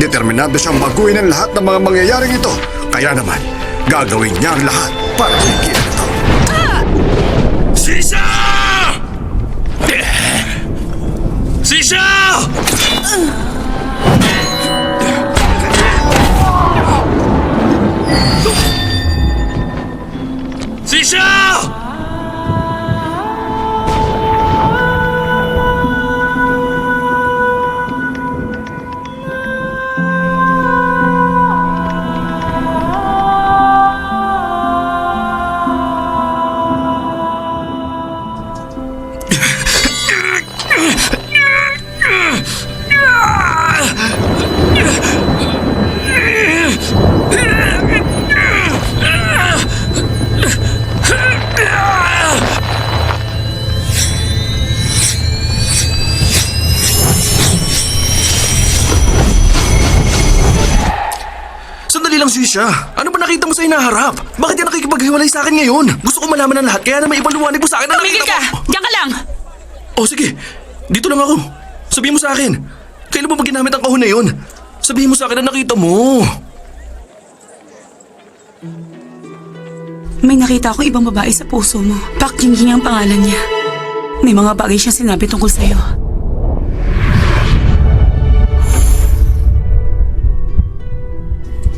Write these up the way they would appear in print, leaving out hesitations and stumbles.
Determinado siyang baguhin ang lahat ng mga mangyayaring ito. Kaya naman, gagawin niya ang lahat para bigyan ito. Sisa! Sisa! Sisa! Sandali lang, Sisha. Ano ba nakita mo sa hinaharap? Bakit yan nakikipaghiwalay sa akin ngayon? Gusto ko malaman ang lahat, kaya naman ipaliwanag mo sa akin na Tumigil nakita ka! mo. Diyan ka lang! Oh, sige. Dito lang ako. Sabihin mo sa akin. Kailan mo ba ginamit ang kahon na yun? Sabihin mo sa akin na nakita mo. May nakita akong ibang babae sa puso mo. Pak Jingjing ang pangalan niya. May mga bagay siyang sinabi tungkol sa'yo.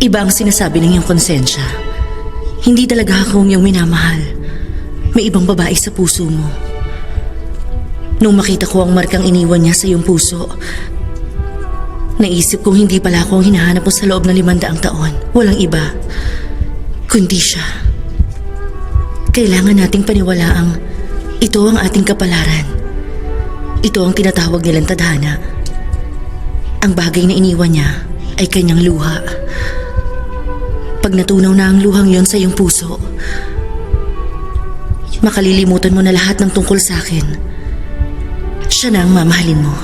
Iba ang sinasabi ng iyong konsensya. Hindi talaga ako ang iyong minamahal. May ibang babae sa puso mo. Nung makita ko ang markang iniwan niya sa iyong puso, naisip kong hindi pala ako ang hinahanap mo sa loob ng 500 taon. Walang iba, kundi siya. Kailangan nating paniwalaang ito ang ating kapalaran. Ito ang tinatawag nilang tadhana. Ang bagay na iniwan niya ay kanyang luha. Pag natunaw na ang luhang yon sa iyong puso, makalilimutan mo na lahat ng tungkol sa akin. Siya na ang mamahalin mo.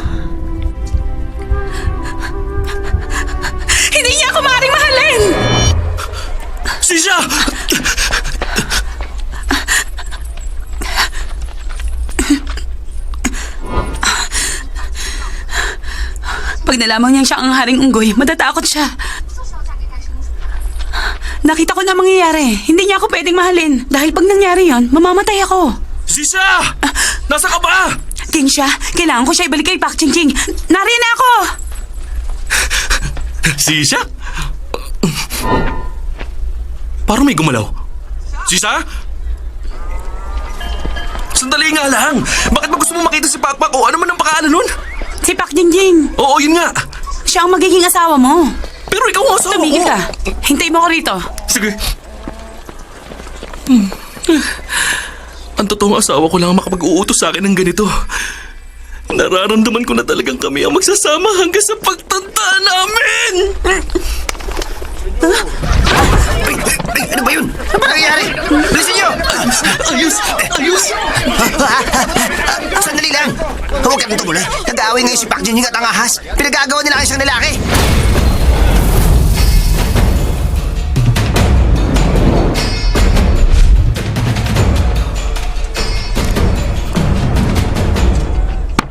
Hindi niya ako maaaring mahalin! Sisha! Pag nalaman niya siya ang haring unggoy, matatakot siya. Nakita ko na mangyayari. Hindi niya ako pwedeng mahalin. Dahil pag nangyari yon, mamamatay ako. Sisha! Nasa ka ba? Tinsya, kailangan ko siya ibalik kay Pak Jingjing. Nariyan na ako! Sisha? Parang may gumalaw. Sisha? Sandali nga lang. Bakit ba gusto mo makita si Pakpak o ano man ang pangalan nun? Si Pak Jingjing. Oo, yun nga. Siya ang magiging asawa mo. Pero ikaw ang asawa ko. Tumigil ka. Hintayin mo ko rito. Sige. Ang totoong asawa ko lang ang makapag-uutos sa akin ng ganito. Nararamdaman ko na talagang kami ang magsasama hanggang sa pagtanda namin. Ano ba yun? Ano nangyayari? Bilisin niyo! Ayos! Ayos! Sandali lang! Huwag ka nang tumuloy. Nag-aaway ngayon si Pak Jingjing at ang ahas. Pinagagawa nila ang isang lalaki.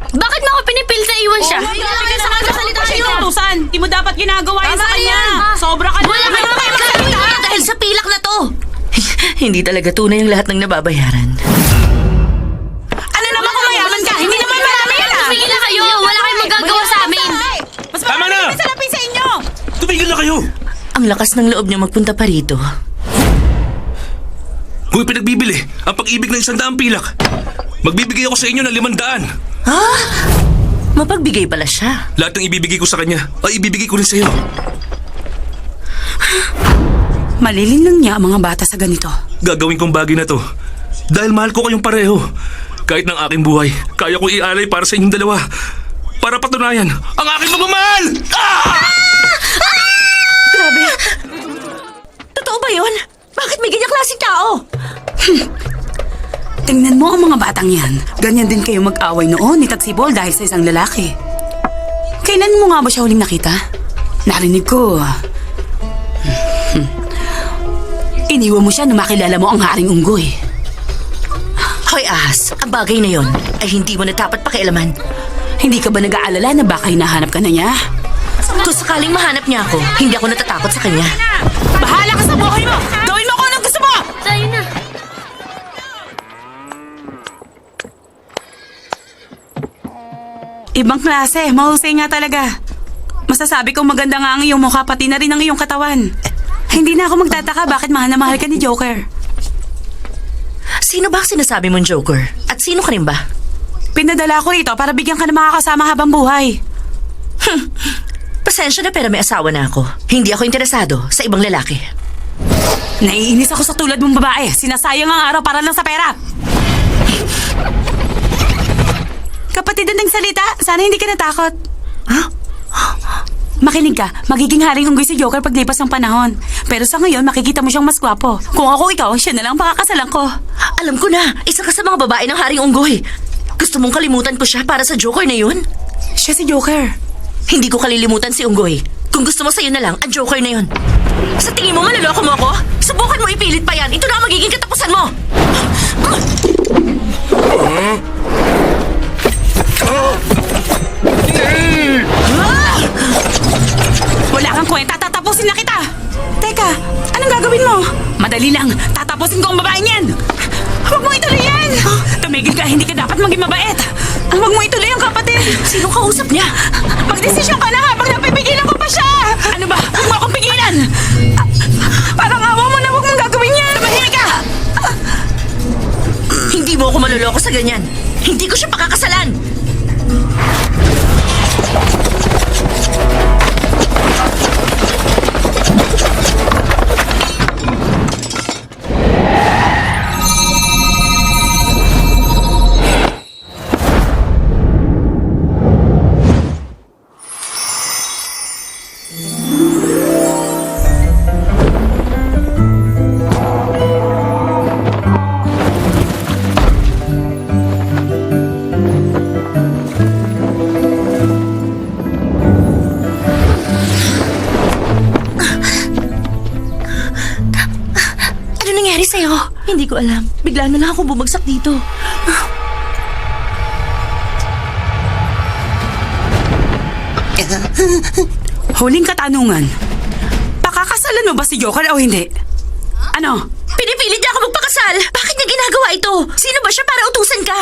Bakit mo ako pinipil na iwan siya? Nagsasalita siya ng utusan. Di mo dapat ginagawa yan sa kanya. Sobra ka na. Wala kayo magsalita dahil sa pilak na to. Hindi talaga tunay ang lahat ng nababayaran. Ano naman kung mayaman ka? Hindi naman marami yan ah. Tumigil na kayo. Wala kayong magagawa sa amin. Mas Tama na! marami salapin sa inyo. Tumigil na kayo! Ang lakas ng loob niya magpunta pa rito. Kung pinagbibili ang pag-ibig ng 100 pilak, magbibigay ako sa inyo ng 500. Mapagbigay pala siya. Lahat ng ibibigay ko sa kanya ay ibibigay ko rin sa iyo. Malilinlang niya ang mga bata sa ganito. Gagawin kong bagay na to dahil mahal ko kayong pareho. Kahit ng aking buhay, kaya kong ialay para sa inyong dalawa. Para patunayan ang aking pagmamahal! Grabe! Totoo ba yun? Bakit may ganyang klaseng tao? Tingnan mo ang mga batang yan. Ganyan din kayo mag-away noon ni Tatsibol dahil sa isang lalaki. Kailan mo nga ba siya huling nakita? Narinig ko. Iniwan mo siya na makilala mo ang haring unggoy. Hoy ahas, ang bagay na yon ay hindi mo na dapat pakialaman. Hindi ka ba nag-aalala na baka hinahanap ka na niya? Kung sakaling mahanap niya ako, hindi ako natatakot sa kanya. Bahala ka sa buhay mo! Gawin mo kung anong gusto mo! Tayo na. Ibang klase, mahusay nga talaga. Masasabi kong maganda nga ang iyong mukha, pati na rin ang iyong katawan. Hindi na ako magtataka bakit mahal na mahal ka ni Joker. Sino ba ang sinasabi mong Joker? At sino ka rin ba? Pinadala ko rito para bigyan ka ng makakasama habang buhay. Pasensya na pero may asawa na ako. Hindi ako interesado sa ibang lalaki. Naiinis ako sa tulad mong babae. Sinasayang ang araw para lang sa pera. Kapatid ng salita, sana hindi ka natakot. Makinig ka, magiging haring unggoy si Joker paglipas ng panahon. Pero sa ngayon, makikita mo siyang mas gwapo. Kung ako ikaw, siya na lang ang pakakasalan ko. Alam ko na, isa ka sa mga babae ng Haring Unggoy. Gusto mong kalimutan ko siya para sa Joker na yun? Siya si Joker. Hindi ko kalilimutan si Unggoy. Kung gusto mo sa'yo na lang, ang Joker na yun. Sa tingin mo, maloloko mo ako? Subukan mo ipilit pa yan. Ito na ang magiging katapusan mo. Wala kang kwenta, tatapusin na kita! Teka, anong gagawin mo? Madali lang, tatapusin ko ang babaeng yan! Huwag mo ituloy yan! Tumigil ka, hindi ka dapat maging mabait! Huwag mo ituloy ang kapatid! Sinong kausap niya? Magdesisyon ka na habang napipigilan ko pa siya! Ano ba? Huwag mo akong pigilan! Parang awa mo na huwag mong gagawin yan! Tumahimik ka! Hindi mo ako maloloko sa ganyan. Hindi ko siya pakakasalan. Ano nangyari sa'yo? Hindi ko alam. Bigla na lang ako bumagsak dito. Huling katanungan. Pakakasalan mo ba si Joker o hindi? Ano? Pinipilit niya ako magpakasal! Bakit niya ginagawa ito? Sino ba siya para utusan ka?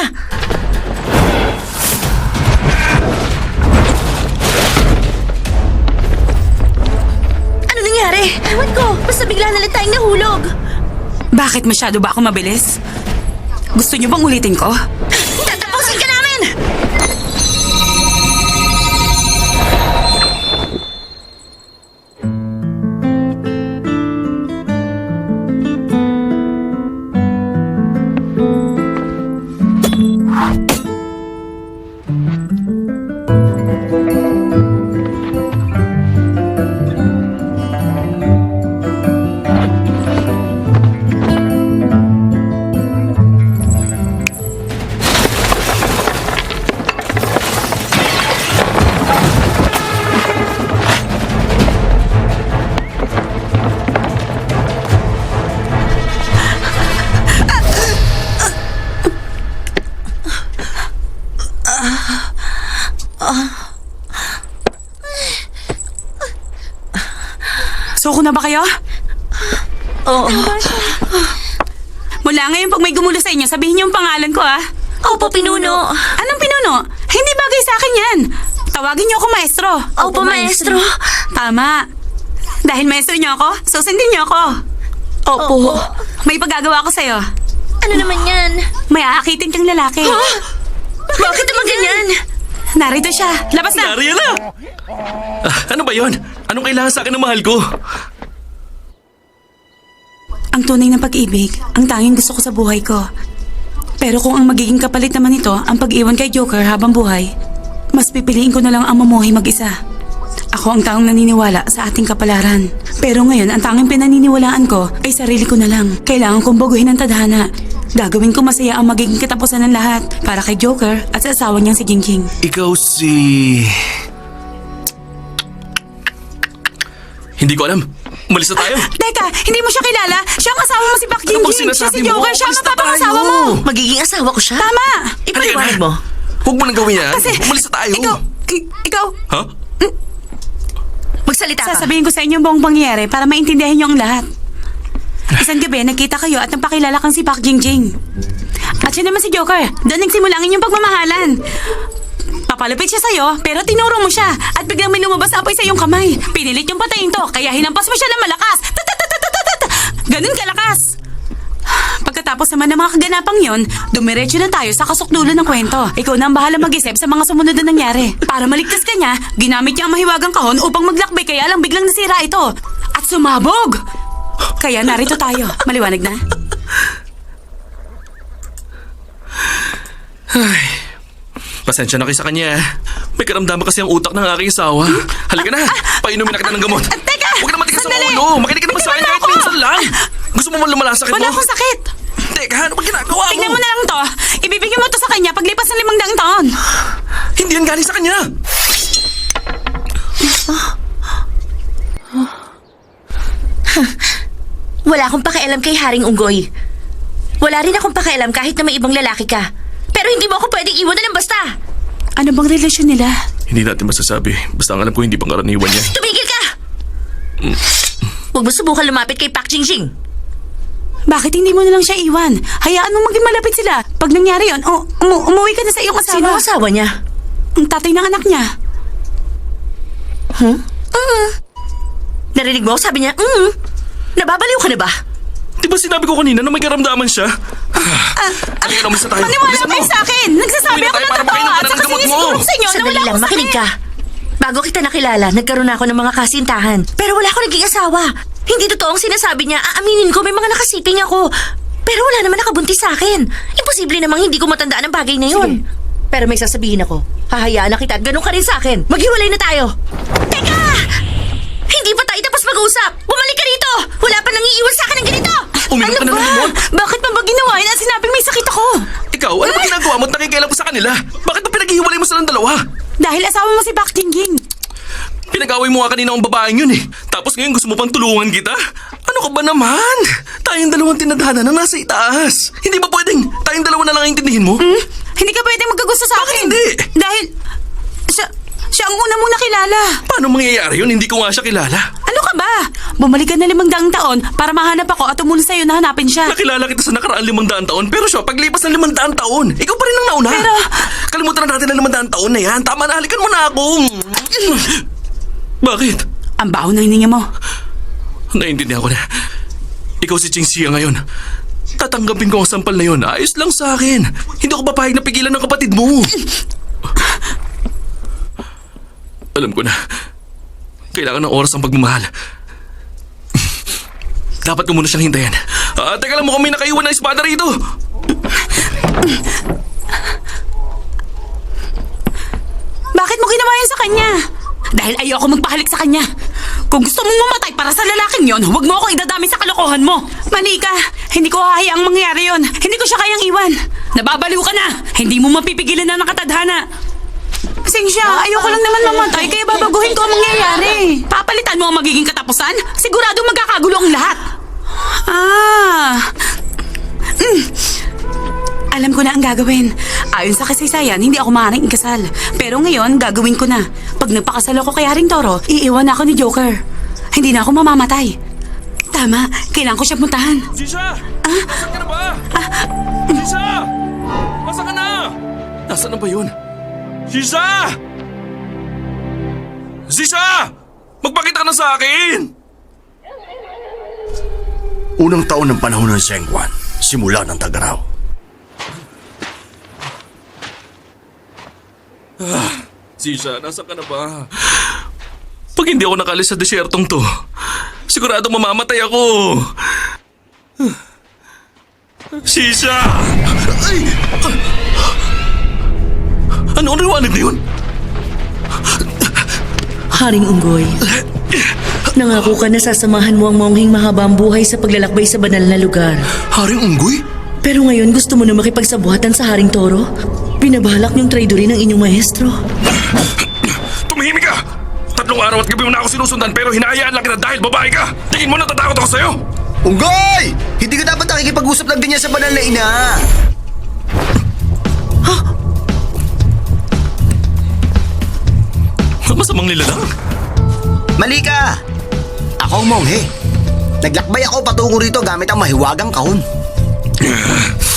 Ano nangyari? Ewan ko. Basta bigla na lang tayong nahulog. Bakit masyado ba ako mabilis? Gusto niyo bang ulitin ko? Tatapusin ka namin! Suko na ba kayo? Oo. Mula ngayon pag may gumulo sa inyo, sabihin niyo ang pangalan ko ah. Opo, pinuno. Anong pinuno? Hindi bagay sa akin yan. Tawagin niyo ako maestro. Opo, maestro. Tama. Dahil maestro niyo ako, susundin niyo ako. Opo. May pagagawa ko sa'yo. Ano naman yan? May aakitin kang lalaki. Bakit naman ganyan? Narito siya. Labas na. Ariela! Ano ba yon? Anong kailangan sa akin ng mahal ko? Ang tunay ng pag-ibig, ang tanging gusto ko sa buhay ko. Pero kung ang magiging kapalit naman nito ang pag-iwan kay Joker habang buhay, mas pipiliin ko na lang ang mamuhay mag-isa. Ako ang taong naniniwala sa ating kapalaran. Pero ngayon, ang tanging pinaniniwalaan ko ay sarili ko na lang. Kailangan kong baguhin ang tadhana. Gagawin ko masaya ang magiging katapusan ng lahat para kay Joker at sa asawa niyang si Gingging. Ikaw si... Hindi ko alam. Umalis na tayo. Teka, hindi mo siya kilala? Siya ang asawa mo si Pak Ano bang Gingging. Siya sinasabi si mo? Joker. Siya ang Umalis na mapapangasawa tayo. mo. Magiging asawa ko siya? Tama. Ipaliwanag mo. Huwag mo nang gawin yan. Kasi... Umalis na tayo. Ikaw... Ha? Magsalita ka. Sasabihin ko sa inyo ang buong pangyayari para maintindihan niyo ang lahat. Isang gabi, nagkita kayo at napakilala kang si Park Jingjing. At siya naman si Joker. Doon nagsimula ang inyong pagmamahalan. Papalapit siya sa'yo, pero tinuro mo siya. At biglang may lumabas na apoy sa iyong kamay. Pinilit yung patayin to, kaya hinampas mo siya ng malakas. Ganun kalakas. Pagkatapos naman ng mga kaganapang yon, dumiretso na tayo sa kasukdulan ng kwento. Ikaw na ang bahala mag-isip sa mga sumunod na nangyari. Para maligtas ka niya, ginamit niya ang mahiwagang kahon upang maglakbay, kaya lang biglang nasira ito. At sumabog! Kaya narito tayo. Maliwanag na? Ay, pasensya na kayo sa kanya. May karamdaman kasi ang utak ng aking asawa. Halika na, painumin na kita ng gamot. Teka! Huwag na matigas ang Sandali! ulo. Makinig ka naman sa akin Wala kahit ako. minsan lang. Gusto mo man lumala sa sakit mo? Wala akong sakit. Teka, ano ba ginagawa mo? Tingnan mo na lang to. Ibibigay mo to sa kanya paglipas ng 500 taon. Hindi yan galing sa kanya. Wala akong pakialam kay Haring Unggoy. Wala rin akong pakialam kahit na may ibang lalaki ka. Pero hindi mo ako pwedeng iwan na lang basta. Ano bang relasyon nila? Hindi natin masasabi. Basta ang alam ko hindi pangkaraniwan niya. Tumigil ka! Huwag mo subukan lumapit kay Park Jingjing. Bakit hindi mo na lang siya iwan? Hayaan mo maging malapit sila. Pag nangyari yun, umuwi ka na sa iyong asawa. Sino ang asawa niya? Ang tatay ng anak niya. Narinig mo? Sabi niya, nababaliw ka na ba? Di ba sinabi ko kanina na may karamdaman siya? Halika na, umpisa tayo. Maniwala Bilisan mo. kayo sa akin! Nagsasabi Uwi na ako tayo ng para totoo makainom ka at na ng saka gamot mo. sinisiguro ko sa inyo na Sandali wala lang, akong makinig sakit. ka. Bago kita nakilala, nagkaroon ako ng mga kasintahan. Pero wala ako naging asawa. Hindi totoo ang sinasabi niya. Aaminin ko, may mga nakasiping ako. Pero wala naman nakabuntis sa akin. Imposible namang hindi ko matandaan ang bagay na yun. Pero may sasabihin ako. Hahayaan na kita at ganun ka rin sa akin. Maghiwalay na tayo. Teka! Hindi pa tayo tapos mag-uusap. Bumalik ka rito. Wala pa nang iiwan sa akin ng ganito. Uminom ka na ng gamot. Bakit pa ba ginawa yun at sinabing may sakit ako? Ikaw, ano ba ginagawa mo at nakikialam ko sa kanila? Bakit ba pinaghihiwalay mo silang dalawa? Dahil asawa mo si Park Jingjing. Pinag-away mo nga kanina ang babaeng yun eh. Tapos ngayon gusto mo pang tulungan kita? Ano ka ba naman? Tayong dalawang tinadhana na nasa itaas. Hindi ba pwedeng tayong dalawa na lang ang intindihin mo? Hindi ka pwedeng magkagusto sa akin. hindi? Dahil siya ang una mong nakilala. Paano mangyayari yun? Hindi ko nga siya kilala. Ano ka ba? Bumalik ka na 500 taon para mahanap ako at tumulong sa'yo na hanapin siya. Nakilala kita sa nakaraan 500 taon, pero siya, paglipas ng 500 taon, ikaw pa rin ang nauna. Pero... Kalimutan na natin ang 500 taon na yan. Tama na, halikan mo na ako. Bakit? Ang baho ng hininga mo. Naiintindihan ko na. Ikaw si Ching Xia ngayon. Tatanggapin ko ang sampal na yun. Ayos lang sa akin. Hindi ako papayag na pigilan ng kapatid mo. Alam ko na. Kailangan ng oras ang pagmamahal. Dapat ko muna siyang hintayin. Teka lang, mukhang may nakaiwan na espada rito. Bakit mo ginawa yan sa kanya? Dahil ayoko magpahalik sa kanya. Kung gusto mong mamatay para sa lalaking yon, huwag mo ako idadami sa kalokohan mo. Mali ka. Hindi ko hahayaang mangyari yon. Hindi ko siya kayang iwan. Nababaliw ka na. Hindi mo mapipigilan na nakatadhana. Pasensya, ayoko lang naman mamatay, kaya babaguhin ko ang mangyayari. Papalitan mo ang magiging katapusan? Sigurado magkakagulo ang lahat. Alam ko na ang gagawin. Ayon sa kasaysayan, hindi ako maaaring ikasal. Pero ngayon, gagawin ko na. Pag nagpakasal ako kay Haring Toro, iiwan ako ni Joker. Hindi na ako mamamatay. Tama, kailangan ko siya puntahan. Sisha! Nasaan ka na ba? Sisha! Nasaan ka na? Nasaan na ba yun? Sisha! Sisha! Magpakita ka na sa akin! Unang taon ng panahon ng Sengwan, simula ng Tagaraw. Sisha, nasaan ka na ba? Pag hindi ako nakalis sa desyertong to, sigurado mamamatay ako. Sisha! Ay! Ano ang liwanag na yun? Haring Unggoy, nangako ka na sasamahan mo ang mongheng mahaba ang buhay sa paglalakbay sa banal na lugar. Haring Unggoy? Pero ngayon gusto mo na makipagsabuhatan sa Haring Toro? Binabalak niyong traidorin ng inyong maestro. Tumahimik ka! 3 araw at gabi mo na ako sinusundan pero hinahayaan lang kita dahil babae ka! Tingin mo natatakot ako sa'yo! Unggoy! Hindi ka dapat nakikipag-usap ng ganyan sa banal na ina. Masamang nilalang? Mali ka! Ako ang monghe. Naglakbay ako patungo rito gamit ang mahiwagang kahon.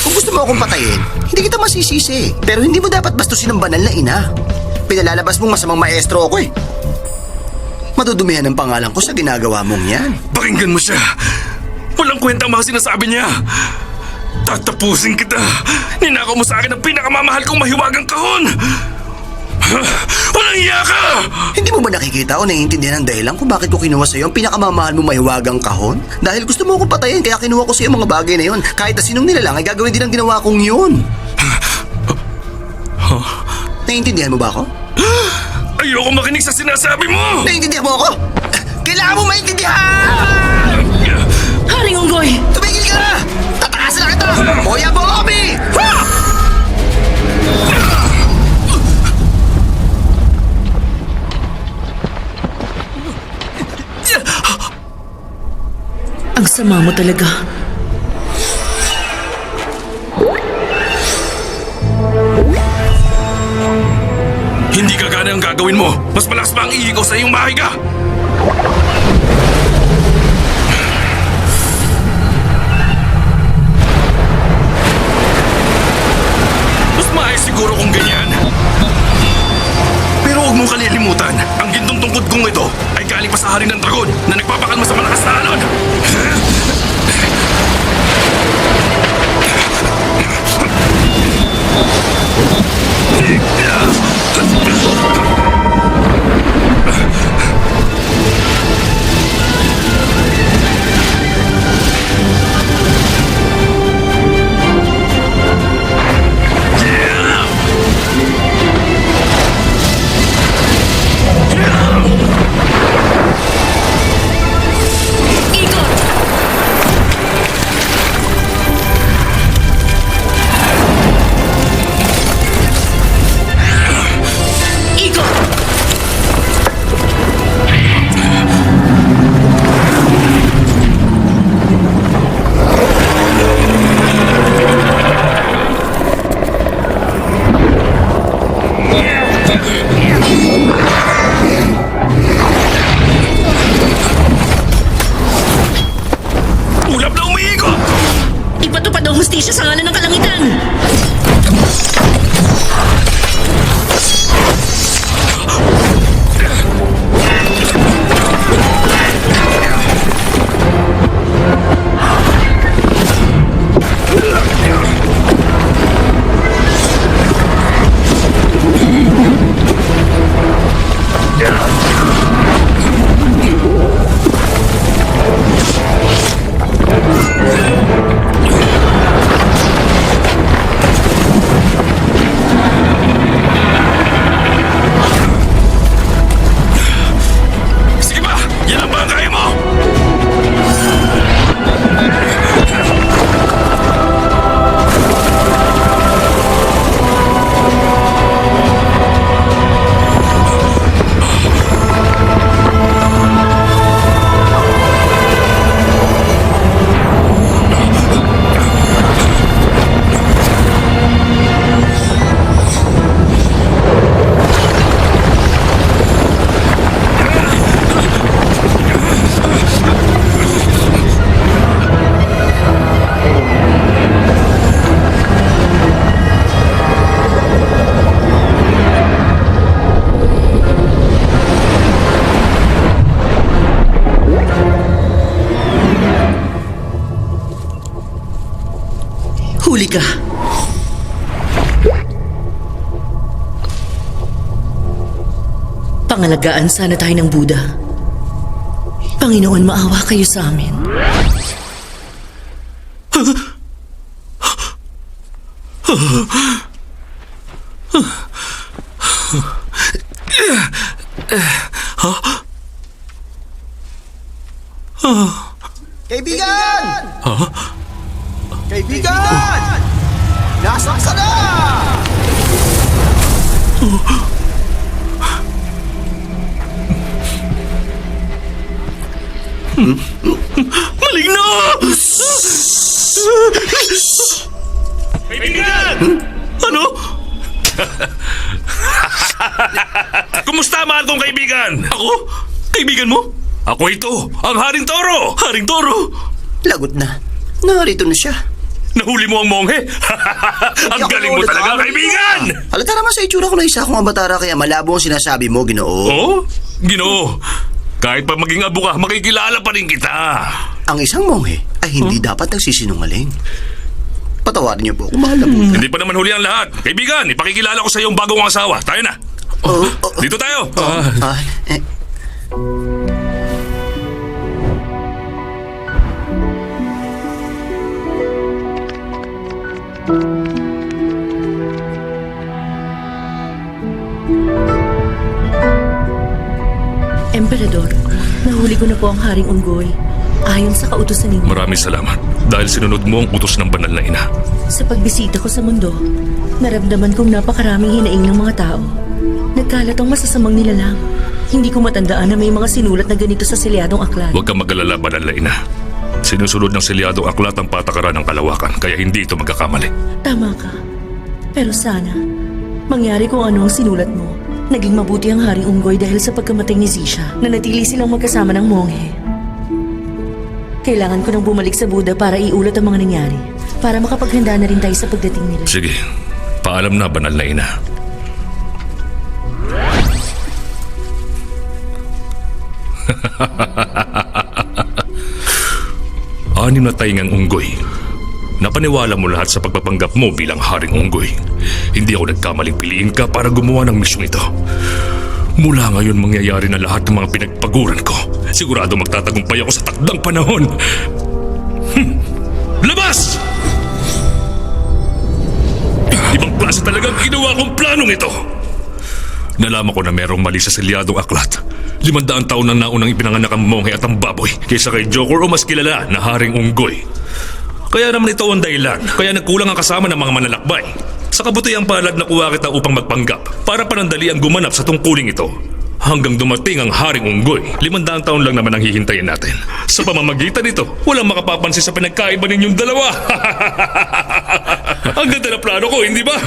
Kung gusto mo akong patayin, hindi kita masisisi. Pero hindi mo dapat bastusin ang banal na ina. Pinalalabas mong masamang maestro ako eh. Madudumihan ang pangalan ko sa ginagawa mong yan. Pakinggan mo siya. Walang kwenta ang mga sinasabi niya. Tatapusin kita. Ninakaw mo sa akin ang pinakamamahal kong mahiwagang kahon. Walang iya ka! Hindi mo ba nakikita o naiintindihan ang dahilan kung bakit ko kinuha sa'yo ang pinakamamahal mong mahiwagang kahon? Dahil gusto mo akong patayin kaya kinuha ko sa'yo ang mga bagay na yon. Kahit na sinong nilalang ay gagawin din ang ginawa kong yun. Naiintindihan mo ba ako? Ayoko makinig sa sinasabi mo! Naiintindihan mo ako? Kailangan mo maintindihan! Haring Unggoy! Tumigil ka na! Tatakasan na kita! Hoya Bobby! Ha! Ang sama mo talaga. Hindi gagana ang gagawin mo. Mas malakas pa ang ihi ko sa iyong bahay ka. Mas maayos siguro kung ganyan. Pero huwag mong kalilimutan, ang gintong tungkod kong ito ay galing pa sa hari ng dragon na nagpapakalma sa malakas na alon. Ulap na umiikot! Ipatupad ang hustisya sa ngalan ng kalangitan! Sige ba? Yan ang ba ang kaya mo? Huli ka. Pangalagaan sana tayo ng Buddha. Panginoon, maawa kayo sa amin. Kaibigan! Kaibigan! Nasaan ka na? Maligno! Kaibigan! Ano? Kumusta, mahal kong kaibigan? Ako? Kaibigan mo? Ako ito, ang Haring Toro! Haring Toro! Lagot na. Narito na siya. Nahuli mo ang monghe? Ang Hindi ako galing mo ulit talaga, nakakarinig. kaibigan! Halata naman sa itsura ko na isa akong abatara kaya malabo ang sinasabi mo, Ginoo. Oh? Ginoo, kahit pa maging abo ka, makikilala pa rin kita. Ang isang monghe ay hindi dapat nagsisinungaling. Patawarin niyo po kung mahal na po. Hindi pa naman huli ang lahat. Kaibigan, ipakikilala ko sa iyo ang bagong asawa. Tayo na. Dito tayo. Eh, Emperador, nahuli ko na po ang Haring Unggoy. Ayon sa kautusan ninyo. Maraming salamat dahil sinunod mo ang utos ng banal na ina. Sa pagbisita ko sa mundo, naramdaman kong napakaraming hinaing ng mga tao. Nagkalat ang masasamang nilalang. Hindi ko matandaan na may mga sinulat na ganito sa selyadong aklat. Huwag kang mag-alala, banal na ina. Sinusunod ng selyadong aklat ang patakaran ng kalawakan, kaya hindi ito magkakamali. Tama ka. Pero sana, mangyari kung ano ang sinulat mo. Naging mabuti ang Haring Unggoy dahil sa pagkamatay ni Zisha na natili silang magkasama ng monghe. Kailangan ko nang bumalik sa Buddha para iulat ang mga nangyari. Para makapaghanda na rin tayo sa pagdating nila. Sige, paalam na, banal na ina. Anim na taingang unggoy. Napaniwala mo lahat sa pagpapanggap mo bilang Haring Unggoy. Hindi ako nagkamaling piliin ka para gumawa ng misyong ito. Mula ngayon mangyayari na lahat ng mga pinagpaguran ko. Sigurado magtatagumpay ako sa takdang panahon. Labas! Ibang klase talagang ginawa kong planong ito. Nalaman ko na merong mali sa selyadong aklat. 500 taon na naunang ipinanganak ang monghe at ang baboy kaysa kay Joker o mas kilala na Haring Unggoy. Kaya naman ito ang dahilan, kaya nagkulang ang kasama ng mga manlalakbay. Sa kabutihang palad na kuha kita upang magpanggap para panandali ang gumanap sa tungkuling ito. Hanggang dumating ang Haring Unggoy, 500 taon lang naman ang hihintayin natin. Sa pamamagitan nito, walang makapapansin sa pinagkaiba ninyong dalawa. Ang ganda na plano ko, hindi ba?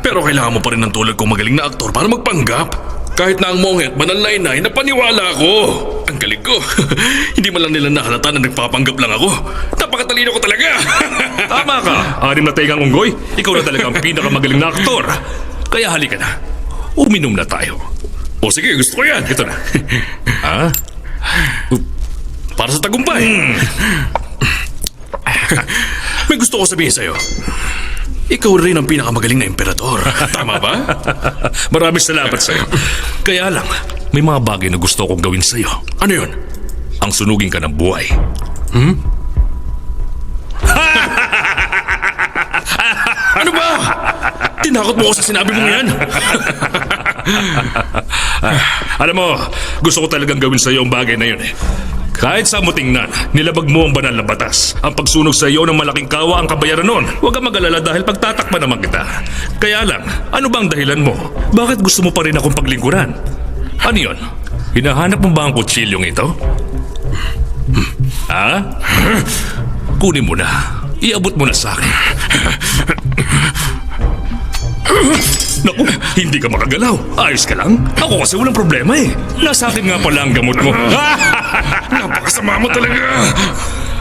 Pero kailangan mo pa rin ng tulad kong magaling na aktor para magpanggap. Kahit na ang monghe at banal na inay, napaniwala ako. Ang galing ko. Hindi man lang nila nahalata na nagpapanggap lang ako. Napakatalino ko talaga. Tama ka. 6 na taingang unggoy, ikaw na talaga ang pinakamagaling na aktor. Kaya halika na. Uminom na tayo. O sige, gusto ko yan. Ito na. Ha? Para sa tagumpay. May gusto ko sabihin sa'yo. Ikaw rin ang pinakamagaling na emperador. Tama ba? Maraming salamat sa'yo. Kaya lang, may mga bagay na gusto kong gawin sa'yo. Ano yun? Ang sunugin ka ng buhay. Ano ba? Tinakot mo ako sa sinabi mong yan? Alam mo, gusto ko talagang gawin sa'yo ang bagay na yun eh. Kahit sa mo tingnan, nilabag mo ang banal na batas. Ang pagsunog sa iyo ng malaking kawa ang kabayaran nun. Huwag kang mag-alala dahil pagtatakpan naman kita. Kaya lang, ano bang dahilan mo? Bakit gusto mo pa rin akong paglingkuran? Ano yun? Hinahanap mo ba ang kutsilyong ito? Ha? Kunin mo na. Iabot mo na sa akin. Naku, hindi ka makagalaw. Ayos ka lang? Ako kasi walang problema eh. Nasa akin nga pala ang gamot mo. Napakasama mo talaga.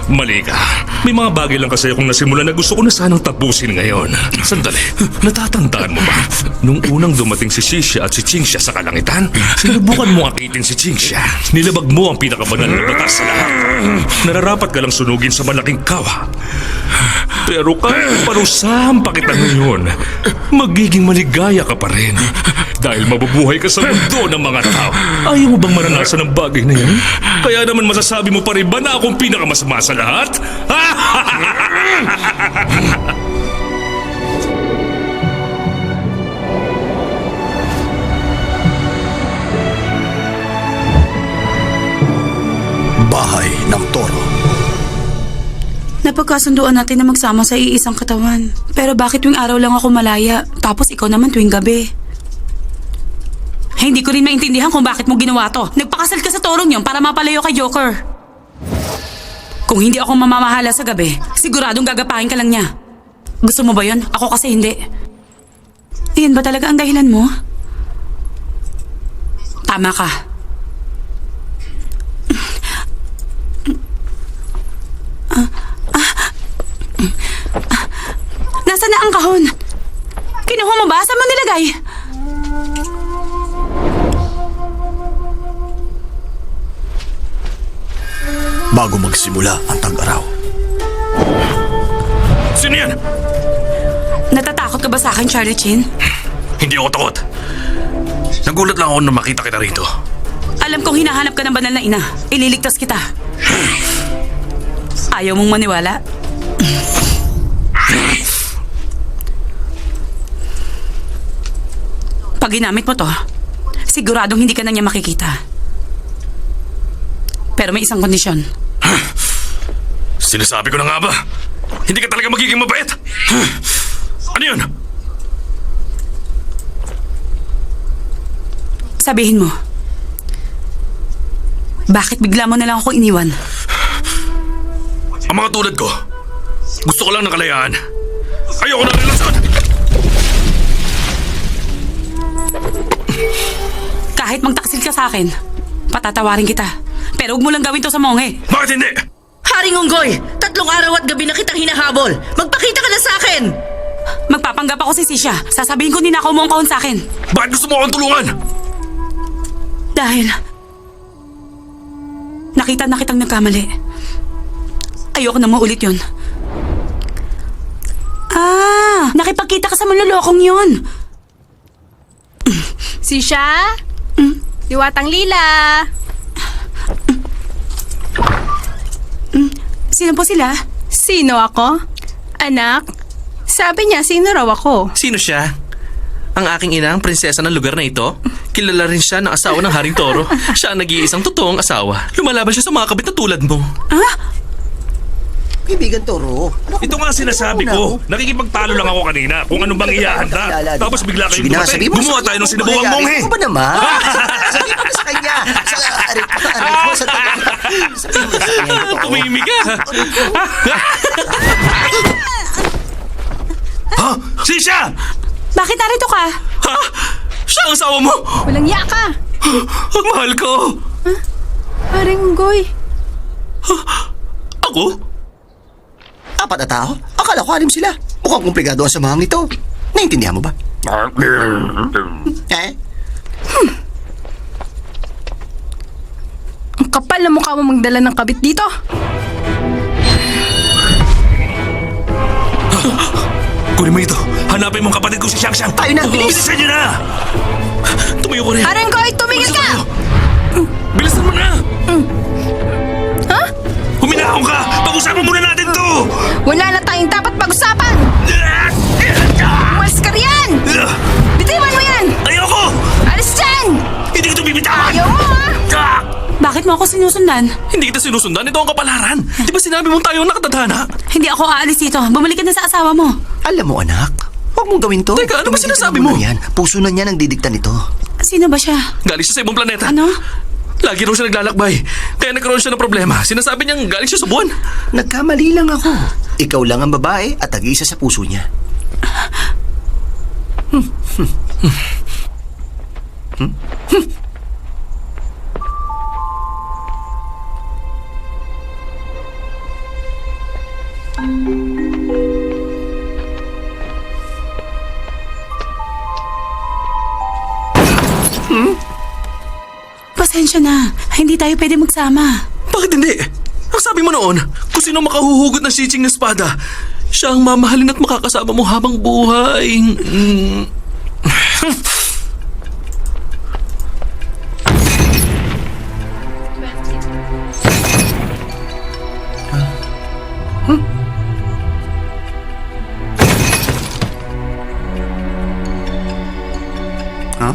Mali ka. May mga bagay lang kasi akong nasimula na gusto ko na sanang tapusin ngayon. Sandali, natatandaan mo ba? Nung unang dumating si Xixia at si Qingxia sa kalangitan, sinubukan mo akitin si Qingxia. Nilabag mo ang pinakabanal na batas sa lahat. Nararapat ka lang sunugin sa malaking kawa. Pero kahit parusahan pa kita ngayon, magiging maligaya ka pa rin. Dahil mabubuhay ka sa mundo ng mga tao. Ayaw mo bang maranasan ang bagay na yan? Kaya naman masasabi mo pa rin ba na akong pinakamasama sa lahat? Bahay ng Toro. Napagkasunduan natin na magsama sa iisang katawan. Pero bakit tuwing araw lang ako malaya, tapos ikaw naman tuwing gabi? Hindi ko rin maintindihan kung bakit mo ginawa to. Nagpakasal ka sa torong yun para mapalayo kay Joker. Kung hindi ako mamamahala sa gabi, siguradong gagapain ka lang niya. Gusto mo ba yun? Ako kasi hindi. Iyan ba talaga ang dahilan mo? Tama ka. Nasaan na ang kahon? Kinuha mo ba? Saan mo nilagay? Bago magsimula ang tag-araw. Sino yan? Natatakot ka ba sa akin, Charlie Chin? Hindi ako takot. Nagulat lang ako nung makita kita rito. Alam kong hinahanap ka ng banal na ina. Ililigtas kita. Ayaw mong maniwala? Pag ginamit mo to, siguradong hindi ka na niya makikita. Pero may isang kondisyon. Sinasabi ko na nga ba? Hindi ka talaga magiging mabait. Ano yun? Sabihin mo, bakit bigla mo na lang ako iniwan? Ang mga tulad ko, gusto ko lang ng kalayaan. Ayoko na relasyon! Kahit magtaksil ka sa akin, patatawarin kita. Pero huwag mo lang gawin to sa monghe. Bakit hindi? Haring Unggoy, 3 araw at gabi na kitang hinahabol. Magpakita ka na sa akin! Magpapanggap ako si Sisha. Sasabihin ko ninakaw mo ang kahon sa akin. Bakit gusto mo akong tulungan? Dahil nakita na kitang nagkamali. Ayoko na maulit yun. Nakipagkita ka sa manlolokong yun. Sisha? Diwatang Lila? Sino po sila? Sino ako? Anak? Sabi niya, sino raw ako? Sino siya? Ang aking ina ang prinsesa ng lugar na ito? Kilala rin siya ng asawa ng Haring Toro. Siya ang nag-iisang totoong asawa. Lumalaban siya sa mga kabit na tulad mo. Kaibigan Toro. Ito nga sinasabi ko. Nakikipagtalo lang ako kanina kung ano bang ihahanda. Tapos bigla kayong Sige na, dumating. sabihin mo. Gumawa tayo ng sinubuang monghe. Ano ba naman? Sabihin mo sa kanya. Sabihin mo sa kanya. Tumimik ka. Ha? Sisha! Bakit narito ka? Ha? Siya ang asawa mo? Walang iya ka! Ang mahal ko. Haring Unggoy. Ako? 4 na tao? Akala ko 6 sila. Mukhang komplikado ang samahang ito. Naintindihan mo ba? Eh? Ang kapal na mukha mo magdala ng kabit dito. Kunin mo ito. Hanapin mo ang kapatid ko si Xiang Xiang. Tayo na, bilis! Bilisan niyo na! Tumayo ko rin. Haring Unggoy, tumigil ka! Bilisan mo na! Ha? Huminahon ka! Pag-usapan muna natin to! Wala na tayong dapat pag-usapan! Umalis ka riyan! Bitiwan mo yan! Ayoko! Alis dyan! Hindi ko ito bibitawan! Ayaw mo Ah! Bakit mo ako sinusundan? Hindi kita sinusundan. Ito ang kapalaran. Di ba sinabi mong tayo ang nakatadhana? Hindi ako aalis dito. Bumalik ka na sa asawa mo. Alam mo anak, huwag mong gawin to. Teka, ano ba Tumigil ka sinasabi na mo? muna Yan. Puso na niya ang didikta nito. Sino ba siya? Galing siya sa ibang planeta. Ano? Lagi raw siya naglalakbay. Kaya nagkaroon siya ng problema. Sinasabi niyang galing siya sa buwan. Nagkamali lang ako. Ikaw lang ang babae at tag-iisa sa puso niya. Pasensya na. Hindi tayo pwede magsama. Bakit hindi? Ang sabi mo noon, kung sino makahuhugot ng sitsing ng espada, siya ang mamahalin at makakasama mo habang buhay. Ha?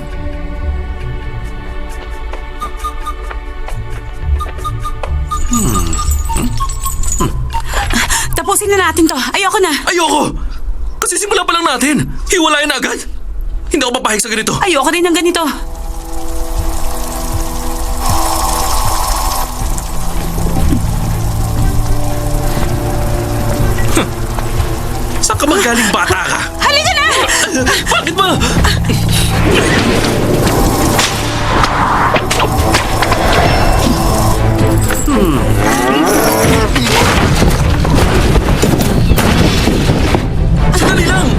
Tapusin na natin to. Ayoko na. Ayoko! Kasi simula pa lang natin. Hiwalayan na agad. Hindi ako papahig sa ganito. Ayoko din ng ganito. Saan ka magaling bata ka? Halika na! Bakit ba? Dali lang!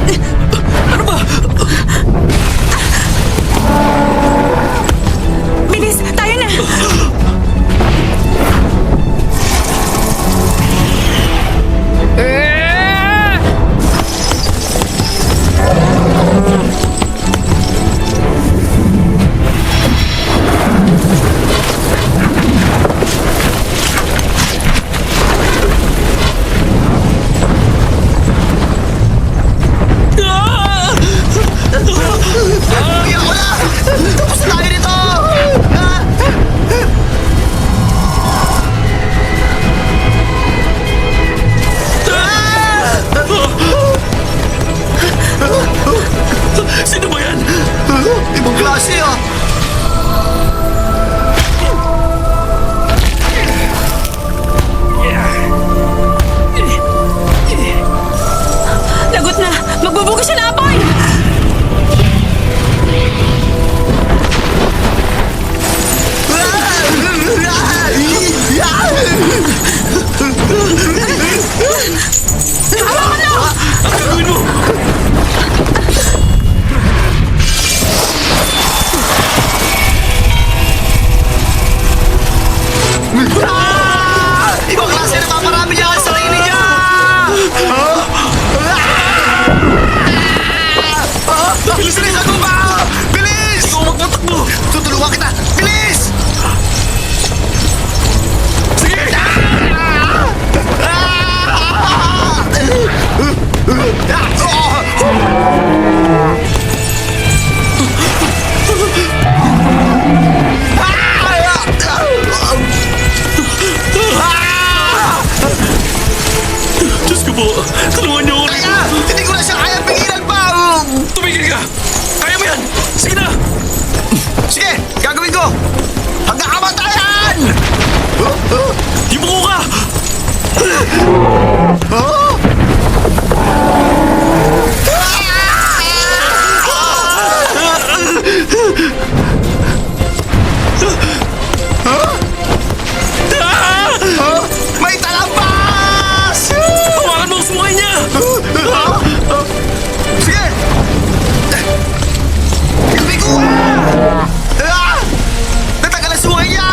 Ibang klase na paparami niya ang sarili niya! Bilis ako ba? Bilis! Ikaw magtatakbo! Tutulungan kita! Bilis! Sige! Diyos ko po! Tulungan niyo ako rito! Kaya! Hindi ko na siya kaya pigilan pa! Tumigil ka! Kaya mo yan! Sige na! Sige! Gagawin ko! Hanggang kamatayan! Ibuko ka! May talambas! Hawakan mo ang sungay niya! Sige! Gawin ko! Natagal ang sungay niya!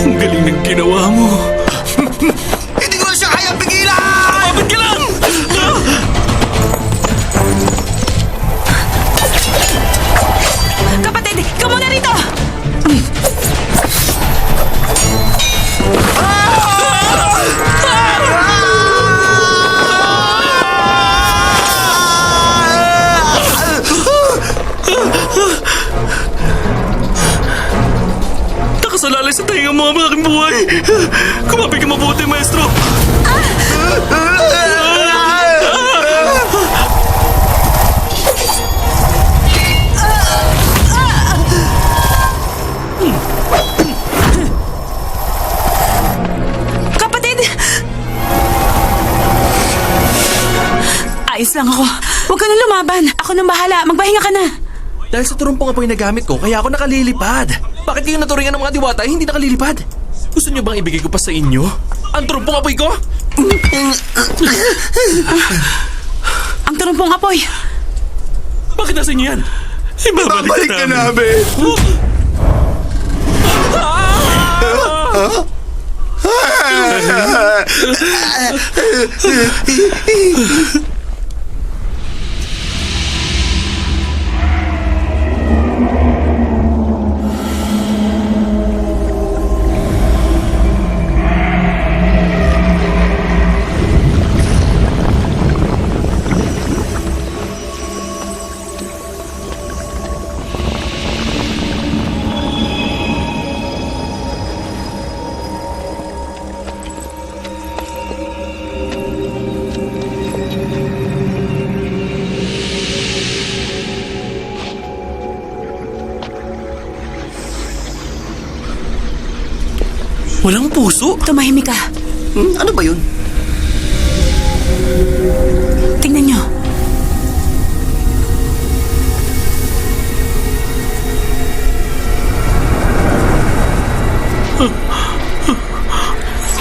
Ang galing ng ginawa mo! Hindi ko na siya kaya pigilan! Kapit ka lang! Kapatid, ikaw muna rito! Nakasalalay sa tainga mo ang aking buhay! Kumapit ka mabuti, maestro! Kapatid! Ayos lang ako. Huwag ka na lumaban. Ako nang bahala. Magpahinga ka na. Dahil sa turumpong apoy na gamit ko, kaya ako nakalilipad. Bakit kayo naturingan ng mga diwata ay hindi nakalilipad? Gusto niyo bang ibigay ko pa sa inyo? Ang turumpong apoy ko? Ang turumpong apoy. Bakit nasa inyo yan? Babalik ka namin. Walang puso? Tumahimik ka. Ano ba yun? Tingnan nyo.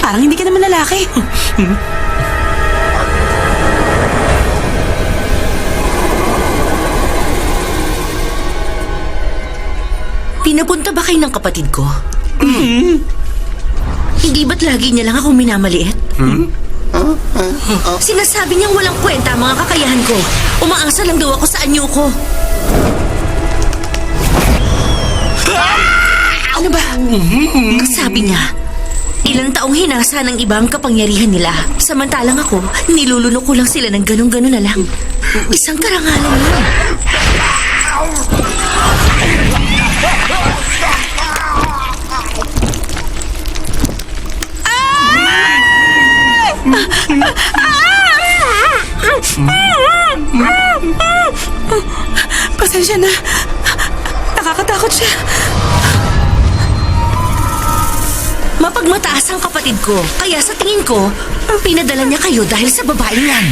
Parang hindi ka naman lalaki. Pinapunta ba kayo ng kapatid ko? Hindi ba't lagi niya lang akong minamaliit? Sinasabi niyang walang kwenta ang mga kakayahan ko. Umaasa lang daw ako sa anyo ko. Ano ba? Sabi niya, ilang taong hinasa ng iba ang kapangyarihan nila. Samantalang ako, nilulunok ko lang sila ng ganun-ganun na lang. Isang karangalan yun. Pasensya na. Nakakatakot siya. Mapagmataas ang kapatid ko. Kaya sa tingin ko, pinadala niya kayo dahil sa babaeng yan.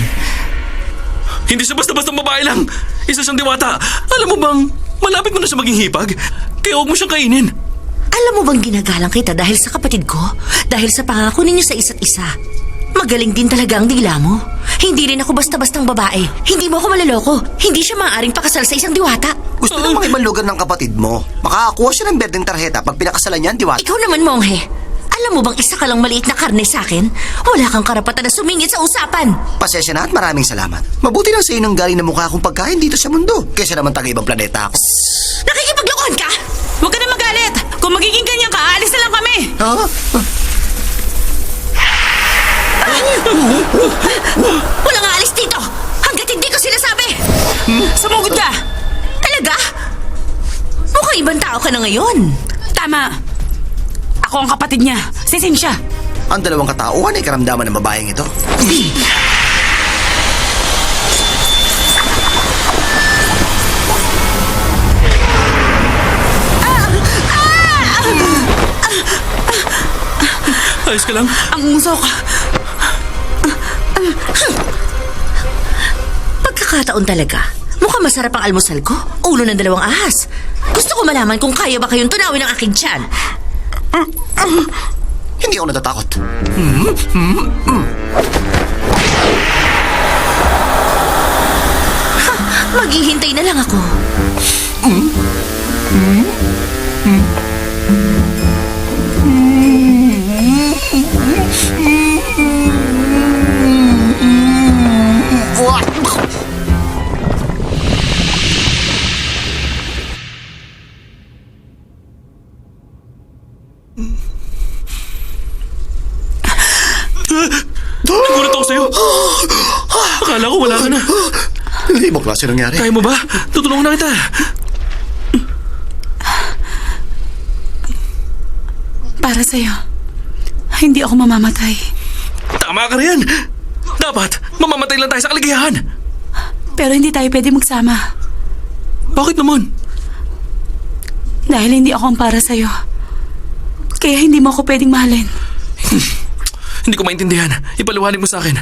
Hindi siya basta-basta babae lang. Isa siyang diwata. Alam mo bang, malapit mo na siya maging hipag. Kaya huwag mo siyang kainin. Alam mo bang ginagalang kita dahil sa kapatid ko? Dahil sa pangako ninyo sa isa't isa. Magaling din talaga ang dila mo. Hindi rin ako basta-bastang babae. Hindi mo ako maloloko. Hindi siya maaaring pakasal sa isang diwata. Gusto ng mga ibang lugar ng kapatid mo. Makakakuha siya ng berdeng tarheta pag pinakasalan niya ang diwata. Ikaw naman, Monghe. Alam mo bang isa ka lang maliit na karne sa akin? Wala kang karapatan na sumingit sa usapan. Pasensya na at maraming salamat. Mabuti lang sa inong galing na mukha akong pagkain dito sa mundo. Kaysa naman taga-ibang planeta ako. Nakikipaglokohan ka? Huwag ka na magalit! Kung magiging ganyan ka, aalis na lang kami! Ha? Walang aalis dito! Hanggat hindi ko sinasabi! Sumugod ka! Talaga? Mukhang ibang tao ka na ngayon. Tama! Ako ang kapatid niya, si Cynthia. Ang dalawang katauhan ay karamdaman ng babaeng ito. Ayos ka lang? Ang usok. Pagkakataon talaga. Mukhang masarap ang almusal ko. Ulo ng dalawang ahas. Gusto ko malaman kung kaya ba kayong tunawin ang aking tiyan. Hindi ako natatakot. Maghihintay na lang ako. Nagulat ako sa'yo. Akala ko wala ka na. Ibang klase nangyari. Kaya mo ba? Tutulungan na kita. Para sa'yo. Hindi ako mamamatay. Tama ka rin. Dapat, mamamatay lang tayo sa kaligayahan. Pero hindi tayo pwede magsama. Bakit naman? Dahil hindi ako ang para sa'yo. Kaya hindi mo ako pwedeng mahalin. Hindi ko maintindihan. Ipaliwanag mo sa akin.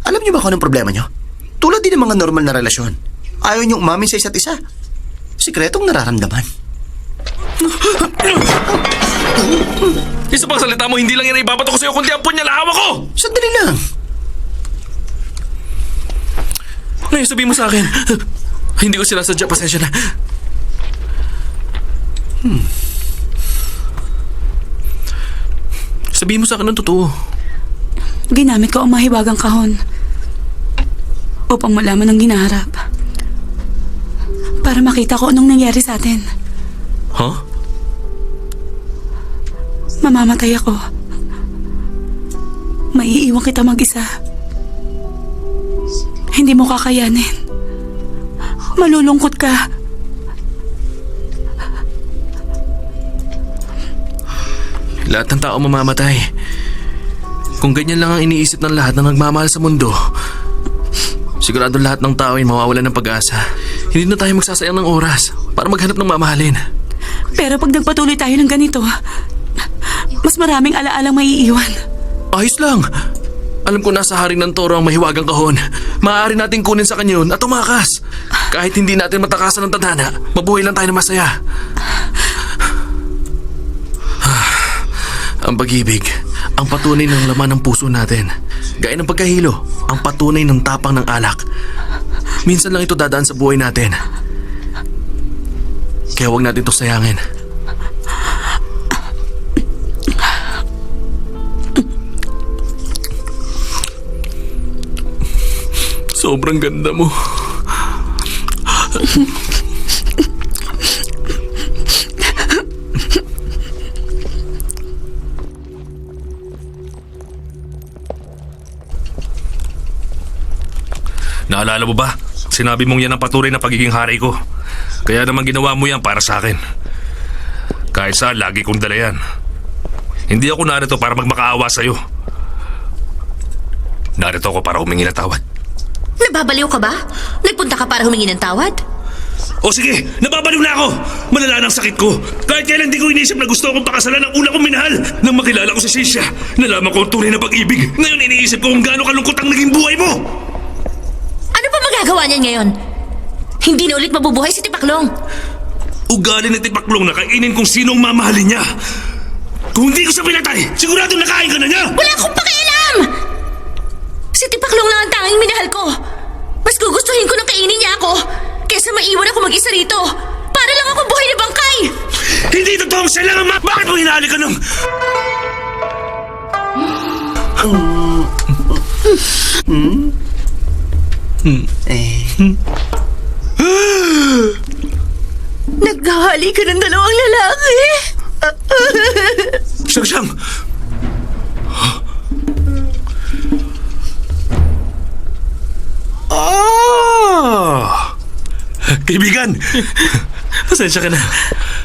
Alam niyo ba kung anong problema niyo? Tulad din ng mga normal na relasyon. Ayaw niyong umamin sa isa't isa. Sikretong nararamdaman. Isa pang salita mo, hindi lang yan ibabato ko sa'yo, kundi ang punyalahawa ko! Sandali lang. Ngayon sabihin mo sa akin. Hindi ko sinasadya, pasensya na. Sabihin mo sa akin ng totoo. Ginamit ko ang mahiwagang kahon upang malaman ang ginaharap. Para makita ko anong nangyari sa atin. Huh? Mamamatay ako. Maiiwan kita mag-isa. Hindi mo kakayanin. Malulungkot ka. Lahat ng tao mamamatay. Kung ganyan lang ang iniisip ng lahat na nagmamahal sa mundo, sigurado lahat ng tao ay mawawalan ng pag-asa. Hindi na tayo magsasayang ng oras para maghanap ng mamahalin. Pero pag nagpatuloy tayo ng ganito, mas maraming alaalang maiiwan. Ayos lang. Alam ko nasa haring ng toro ang mahiwagang kahon. Maaari nating kunin sa kanyon at tumakas. Kahit hindi natin matakasan ng tadhana, mabuhay lang tayo na masaya. Ang pag-ibig, ang patunay ng laman ng puso natin. Gaya ng pagkahilo, ang patunay ng tapang ng alak. Minsan lang ito dadaan sa buhay natin. Kaya huwag natin ito sayangin. Sobrang ganda mo. Naalala mo ba? Sinabi mong yan ang patuloy na pagiging hari ko. Kaya naman ginawa mo yan para sa akin. Kahit saan, lagi kong dala yan. Hindi ako narito para magmakaawa sa'yo. Narito ako para humingi ng tawad. Nababaliw ka ba? Nagpunta ka para humingi ng tawad? O sige, nababaliw na ako. Malala na ang sakit ko. Kahit kailan di ko inisip na gusto akong pakasalan ng una kong minahal. Nang makilala ko si Sisha, nalaman ko ang tunay na pag-ibig. Ngayon iniisip ko kung gaano kalungkot ang naging buhay mo. Ano pa magagawa niyan ngayon? Hindi na ulit mabubuhay si Tipaklong. Ugali ng Tipaklong na kainin kung sinong mamahalin niya. Kung hindi ko siya pinatay, sigurado nakain ka na niya. Wala akong pakialam! Si Tipaklong lang ang tanging minahal ko. Mas gugustuhin ko nang kainin niya ako kesa maiwan ako mag-isa rito. Para lang ako buhay na bangkay! Hindi totoong siya lang ang Bakit mo hinahali ka ng... Naghahali ka ng dalawang lalaki. Siyang! Kaibigan! Pasensya ka na.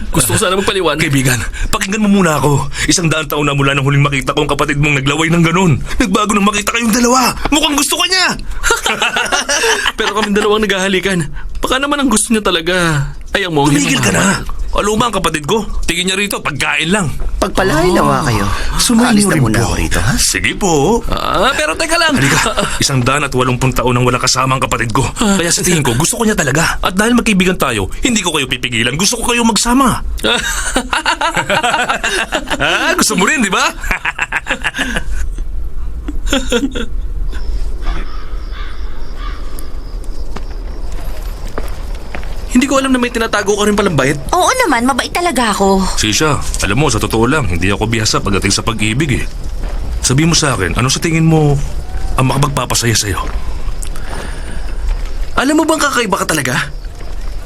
Gusto ko sana magpaliwanag. Kaibigan, pakinggan mo muna ako. 100 taon na mula nang huling makita ko ang kapatid mong naglaway ng ganun. Nagbago nang makita kayong dalawa. Mukhang gusto ka niya. Pero kaming dalawang naghahalikan. Baka naman ang gusto niya talaga ay ang Monghe. Tumigil ka na. Aluma ang kapatid ko. Tingin niya rito, pagkain lang. Pagpalain nawa kayo. Alis na muna ako rito, ha? Sige po. Pero teka lang. Halika, 180 taon nang wala kasama ang kapatid ko. Kaya sa tingin ko, gusto ko niya talaga. At dahil magkaibigan tayo, hindi ko kayo pipigilan. Gusto ko kayo magsama. Gusto mo rin, di ba? Hindi ko alam na may tinatago ka rin palang bait. Oo naman, mabait talaga ako. Sisha, alam mo, sa totoo lang, hindi ako bihasa pagdating sa pag-ibig eh. Sabi mo sa akin, ano sa tingin mo ang makapagpapasaya sa'yo? Alam mo bang kakaiba ka talaga?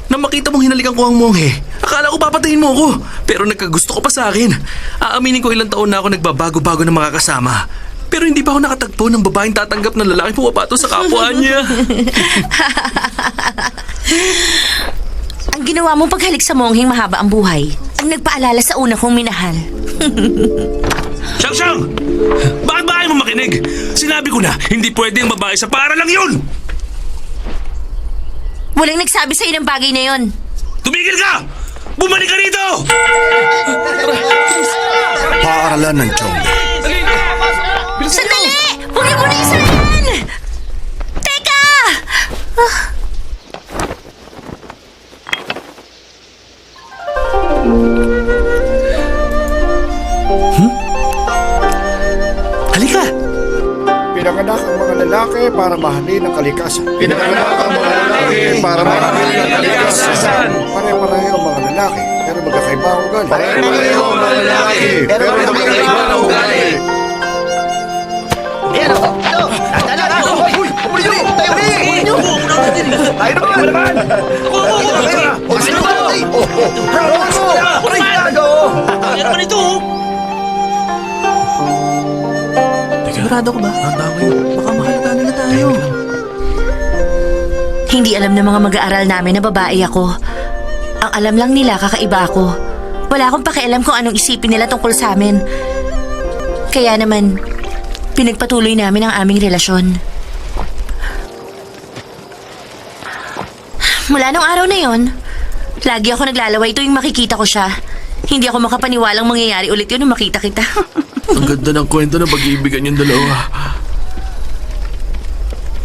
Nang makita mong hinalikan ko ang Monghe, akala ko papatayin mo ako. Pero nagkagusto ko pa sa akin. Aaminin ko ilang taon na ako nagbabago-bago ng mga kasama. Pero hindi pa ako nakatagpo ng babaeng tatanggap ng lalaki pumapato sa kapwa niya. Ang ginawa mong paghalik sa Mongheng mahaba ang buhay ang nagpaalala sa una kong minahal. Siyang! Bakit ba ayaw mo makinig? Sinabi ko na, hindi pwede ang babae sa para lang yun! Walang nagsabi sa'yo ng bagay na yon. Tumigil ka! Bumalik ka rito! Paaralan ng Chongbe. Sandali! Huwag niyo muna isahin! Teka! Halika! Pinanganak ang mga lalaki para mahalin ang kalikasan. Pinanganak ang mga lalaki para mahalin ang kalikasan. Pare-pareho ang mga lalaki, pero magkakaiba ang ugali. Pare-pareho ang mga lalaki, pero magkakaiba ang ugali. Sigurado ko ba? Baka mahalata nila tayo. Hindi alam ng mga mag-aaral namin na babae ako. Ang alam lang nila kakaiba ako. Wala akong pakialam kung anong isipin nila tungkol sa amin. Kaya naman, pinagpatuloy namin ang aming relasyon. Mula nung araw na yon, lagi ako naglalaway tuwing makikita ko siya. Hindi ako makapaniwalang mangyayari ulit yun nung makita kita. Ang ganda ng kwento na pag-iibigan yung dalawa.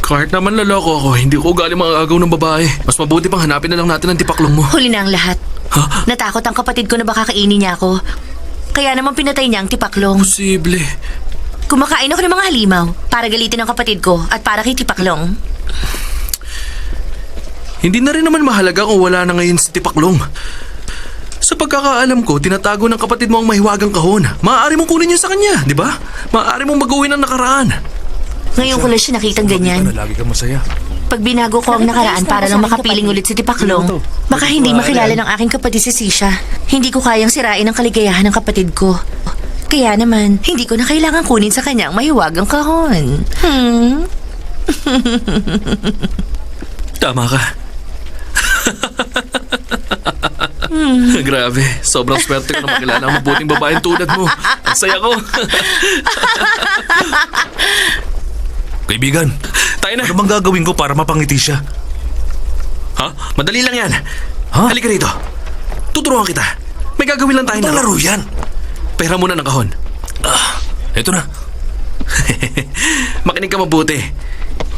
Kahit naman laloko ako, hindi ko galing mga agaw ng babae. Mas mabuti pang hanapin na lang natin ang Tipaklong mo. Huli na ang lahat. Ha? Natakot ang kapatid ko na baka kainin niya ako. Kaya naman pinatay niya ang Tipaklong. Posible. Kumakain ako ng mga halimaw para galitin ang kapatid ko at para kay Tipaklong. Hindi na rin naman mahalaga kung wala na ngayon si Tipaklong. Sa pagkakaalam ko, tinatago ng kapatid mo ang mahiwagang kahon. Maaari mong kunin yun sa kanya, di ba? Maaari mong mag-uwi ng nakaraan. Ngayon ko lang siya nakitang ganyan. Lagi kang masaya. Pag binago ko ang nakaraan para lang makapiling ulit si Tipaklong, baka hindi makilala ng aking kapatid si Sisha. Hindi ko kayang sirain ang kaligayahan ng kapatid ko. Kaya naman, hindi ko na kailangan kunin sa kanya ang mahiwagang kahon. Tama ka. Grabe, sobrang swerte ko na makilala ang mabuting babaeng tulad mo. Ang saya ko. Kaibigan, Tayo na. ano bang gagawin ko para mapangiti siya? Ha? Madali lang yan. Halika rito. Tuturuan kita. May gagawin lang tayong laro yan. Pera muna ng kahon. Eto na. Makinig ka mabuti.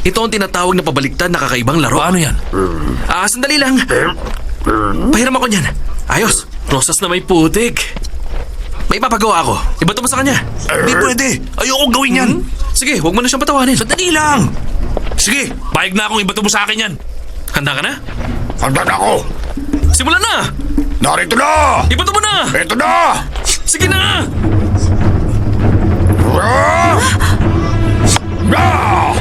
Ito ang tinatawag na pabaliktad na kakaibang laro. Paano yan? Sandali lang. Pahiram ako niyan. Ayos. Rosas na may putik. May papagawa ako. Ibato mo sa kanya. Hindi pwede. Ayoko gawin yan. Sige, huwag mo na siyang patawanin. Sandali lang. Sige, payag na akong ibato mo sa akin yan. Handa ka na? Handa na ako. Simulan na! Narito na! Ibato mo na! Ito na! Sige na! Ah! Ah!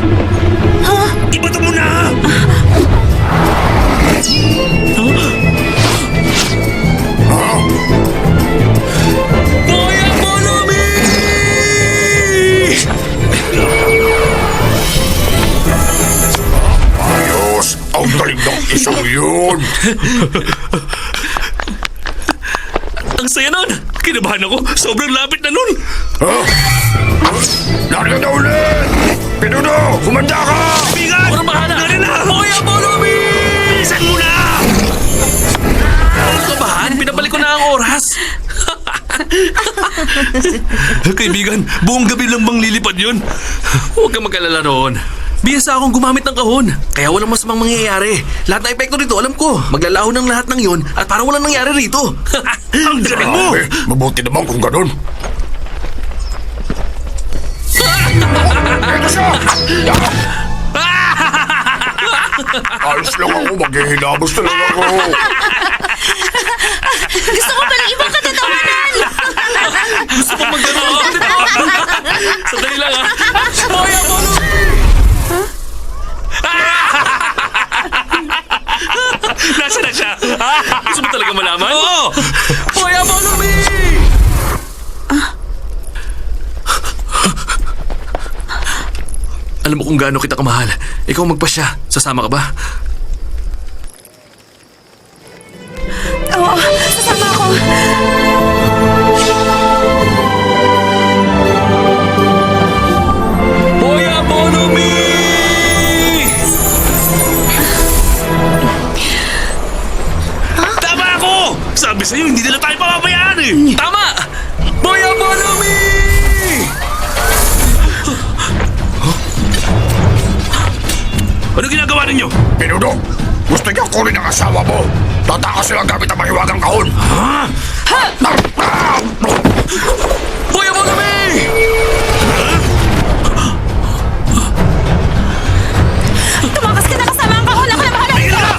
Ibato mo na! Boy Economy! Ayos! Ang galing ng isang yun! Ang saya nun! Kinabahan ako. Sobrang lapit na nun. Ha? Narito na ulit! Pinuno! Humanda ka! Bigat! Walang bahala! Dali na! Boy Economy! Bilisan mo na! Kabahan, pinabalik ko na ang oras. Kaibigan, buong gabi lang bang lilipad yun? Huwag kang mag-alala roon. Biyasa akong gumamit ng kahon. Kaya walang masamang mangyayari. Lahat ng epekto rito, alam ko. Maglalaho ng lahat ng yon at parang walang nangyari rito. Ang galing mo! Grabe, mabuti naman kung ganun. Ito siya! Ayos lang ako, maghihinabos na lang ako. Gusto ko pala ibang katatawanan! Gusto ko mag-gano'n. Sandali lang ha. Boy Economy! Nasaan na siya? Gusto mo talaga malaman? Oo! Boy Economy! Alam mo kung gaano kita kamahal. Ikaw magpasya. Sasama ka ba? Oo, sasama ako. Boy Economy! Tama ako! Sabi sa'yo, hindi nila tayo papabayaan eh! Tama! Boy Economy! Ano ginagawa ninyo? Pinuno, gusto niya kunin ang asawa mo. Tatakas silang gamit ang mahiwagang kahon. Ha? Boy Economy! Tumakas ka na kasama ang kahon. Ako na bahala Tingnan dito. na!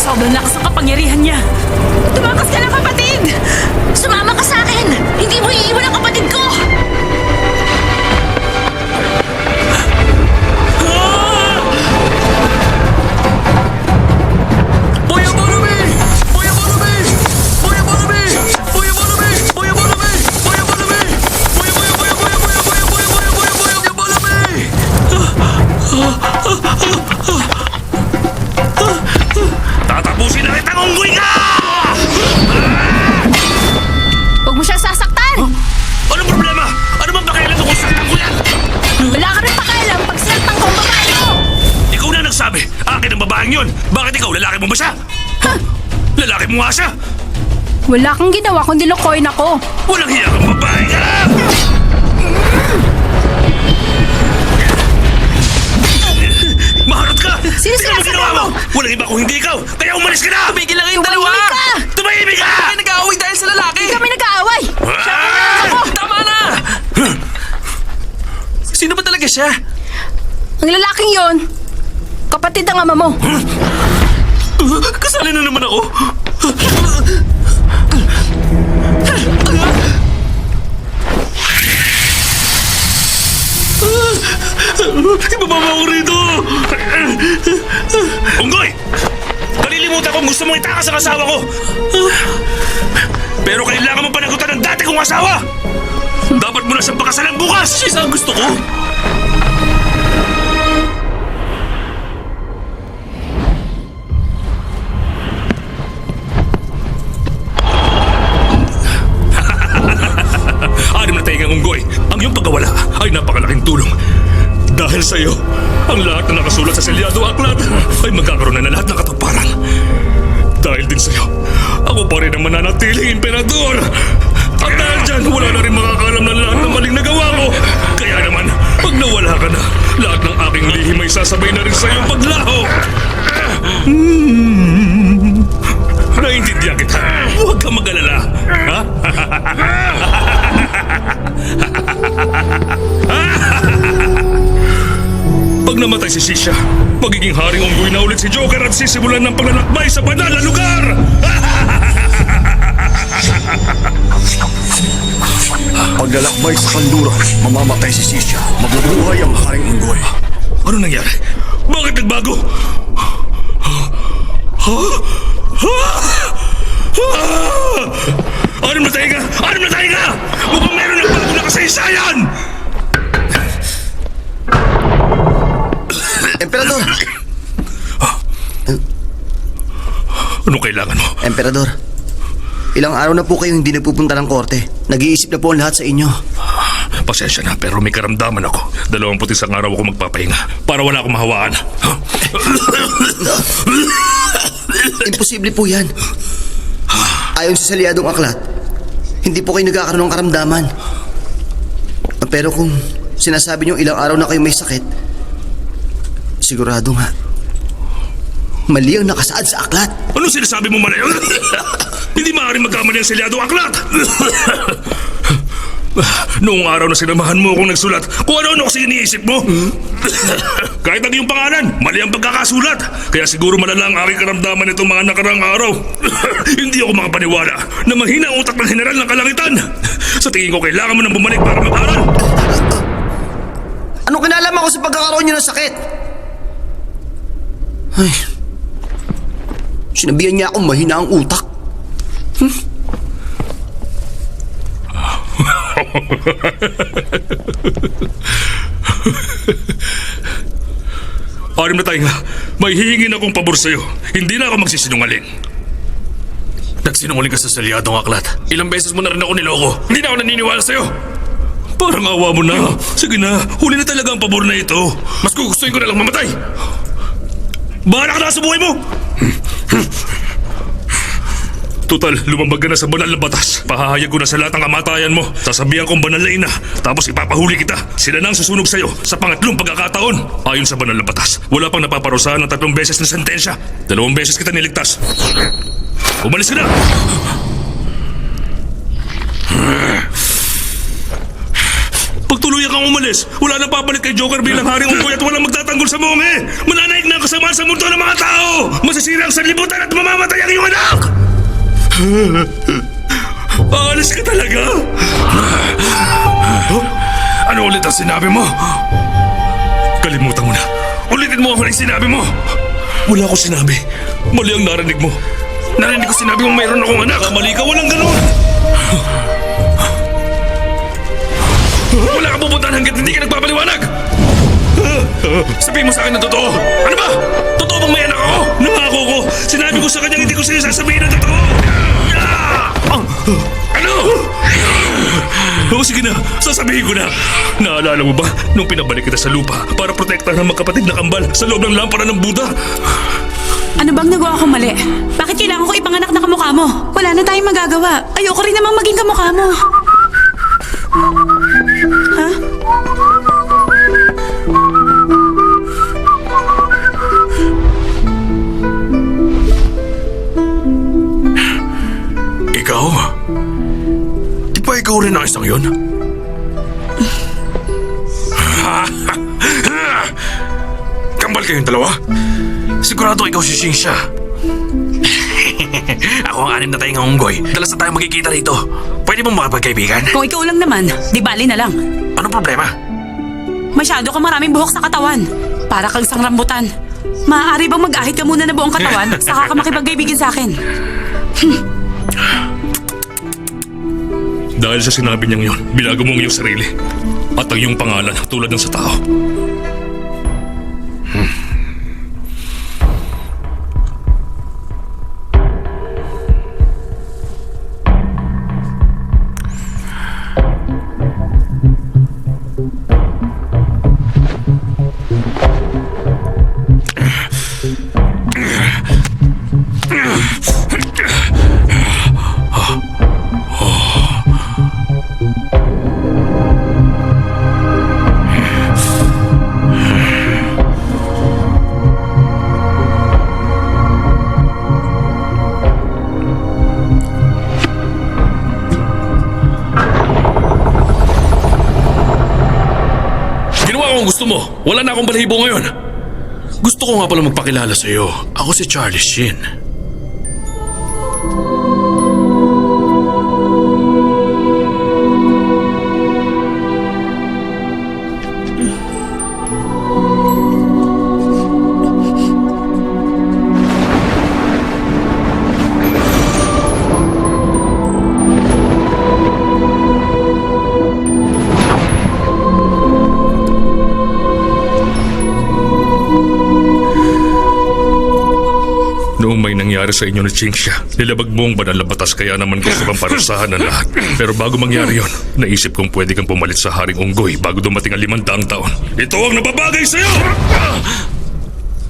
Sobrang lakas ng kapangyarihan niya. Tumakas ka na, kapatid! Sumama ka sa akin! Hindi mo iiwan ang kapatid ko! Boy Economy! Boy Economy! Boy Economy! Boy Economy! Boy Economy! Boy Economy! Boy Tatapusin na kitang unggoy ka! Huwag mo siya sasaktan! Ano problema? Ano bang pakialam mo kung saktan ko yan? Wala ka rin pakialam pag sinaktan ko ang babae mo! Ikaw na nagsabi. Akin ang babaeng yun. Bakit ikaw? Lalaki mo ba siya? Lalaki mo nga siya. Wala kang ginawa kundi lokohin ako. Walang hiya kang babae ka! Maharot ka! Sino Tingnan mo sinasabi ginawa mo? Walang iba kung hindi ikaw! Kaya umalis ka na! Tumigil lang kayong dalawa! Tumahimik ka! Tumahimik ka! Ay, nag-aaway dahil sa lalaki! Kami nag-aaway! Tama na! Sino ba talaga siya? Ang lalaking yon, kapatid ng ama mo. Kasali na naman ako! Ibaba mo ako rito! Unggoy! Kalilimutan ko gusto mong itakas ang asawa ko! Pero kailangan mo panagutan ng dati kong asawa! Dapat mo na siyang pakasalan bukas! Isa ang gusto ko. Anim na taingang unggoy, ang iyong pagkawala ay napakalaking tulong. Dahil sa iyo, ang lahat na nakasulat sa selyado aklat ay magkakaroon na lahat ng katuparan. Dahil din sa iyo, ako pa rin ang mananatiling emperador. At dahil dyan, wala na rin makakalam ng lahat ng maling nagawa ko. Kaya naman, pag nawala ka na, lahat ng aking lihim ay sasabay na rin sa iyong paglaho. Naiintindihan kita. Huwag kang mag-alala. Ha? Pag namatay si Sisha, pagiging haring unggoy na ulit si Joker at sisimulan ng paglalakbay sa banal na lugar! Paglalakbay sa kanluran, mamamatay si Sisha. Mabubuhay ang haring unggoy. Ano nangyari? Bakit nagbago? Anim na tainga! Anim na tainga! Mukhang meron ng bago na kasaysayan! Emperador! Ano kailangan mo? Emperador, ilang araw na po kayo hindi napupunta ng korte. Nag-iisip na po ang lahat sa inyo. Pasensya na, pero may karamdaman ako. 21 araw ako magpapahinga para wala akong mahawaan. Imposible po yan. Ayon sa salyadong aklat, hindi po kayo nagkakaroon ng karamdaman. Pero kung sinasabi niyo ilang araw na kayo may sakit, sigurado nga, mali ang nakasaad sa aklat. Ano sinasabi mo man yun? Hindi maaaring magkamali ang selyado aklat! Noong araw na sinamahan mo akong nagsulat, kung ano-ano kasi iniisip mo. Kahit ang iyong pangalan, mali ang pagkakasulat. Kaya siguro malala ang aking karamdaman itong mga nakarang araw. Hindi ako makapaniwala na mahina ang utak ng general ng kalangitan. Sa tingin ko, kailangan mo nang bumalik para mag-aral. Anong kinalaman ko sa pagkakaroon niyo ng sakit? Ay, sinabihan niya akong mahina ang utak. Anim na tainga, may hihingin akong pabor sa'yo. Hindi na ako magsisinungaling. Nagsinungaling ka sa salyadong aklat. Ilang beses mo na rin ako niloko. Hindi na ako naniniwala sa'yo. Parang awa mo na. Sige na, huli na talaga ang pabor na ito. Mas gugustuhin ko na lang mamatay. Bahala ka na sa buhay mo! Total, lumambag ka na sa banal na batas. Pahahayag ko na sa lahat ng kamatayan mo. Sasabihan kong banal na ina. Tapos ipapahuli kita. Sila na ang susunog sa'yo sa pangatlong pagkakataon. Ayon sa banal na batas, wala pang napaparusahan ng 3 beses na sentensya. 2 beses kita niligtas. Umalis ka na! Pagtuluyan kang umalis, wala nang papalit kay Joker bilang haring unggoy at walang magtatanggol sa monghe. Mananaig na ang kasamaan sa mundo ng mga tao. Masisira ang sanlibutan at mamamatay ang iyong anak! Aalis ka talaga? Ano ulit ang sinabi mo? Kalimutan mo na. Ulitin mo ako ng sinabi mo. Wala ko sinabi. Mali ang narinig mo. Narinig ko sinabi mong mayroon akong anak. Mali ka, walang ganun. Wala ka pupuntahan hanggat hindi ka nagpapaliwanag. Sabihin mo sa akin ng totoo. Ano ba? Totoo bang may anak ako? Nangako ko. Sinabi ko sa kanya hindi ko sa'yo sasabihin ang totoo. Ano? Oo, sige na. Sasabihin ko na. Naalala mo ba nung pinabalik kita sa lupa para protektahan ang magkapatid na kambal sa loob ng lampara ng Buddha? Ano bang nagawa ko mali? Bakit kailangan ko ipanganak na kamukha mo? Wala na tayong magagawa. Ayoko rin namang maging kamukha mo. Ha? Ikaw? Di ba ikaw rin ang isang yun? Kambal kayong dalawa? Sigurado ikaw si Shingsha. Ako ang 6 na tayong unggoy. Dalas na tayo magkikita rito. Pwede mong makapagkaibigan? Kung ikaw lang naman, di bali na lang. Anong problema? Masyado ka maraming buhok sa katawan. Para kang isang rambutan. Maaari bang mag-ahit ka muna na buong katawan, saka ka makipagkaibigan sa akin? Dahil sa sinabi niyang yun, binago mo ang iyong sarili. At ang iyong pangalan tulad ng sa tao. Ginawa ko ang gusto mo. Wala na akong balahibo ngayon. Gusto ko nga pala magpakilala sa iyo. Ako si Charlie Sheen. Noong may nangyari sa inyo ni Chinxia, nilabag mo ang banal na batas kaya naman gusto kang parusahan ng lahat. Pero bago mangyari yon, naisip kong pwede kang pumalit sa Haring Unggoy bago dumating ang 500 taon. Ito ang nababagay sa'yo!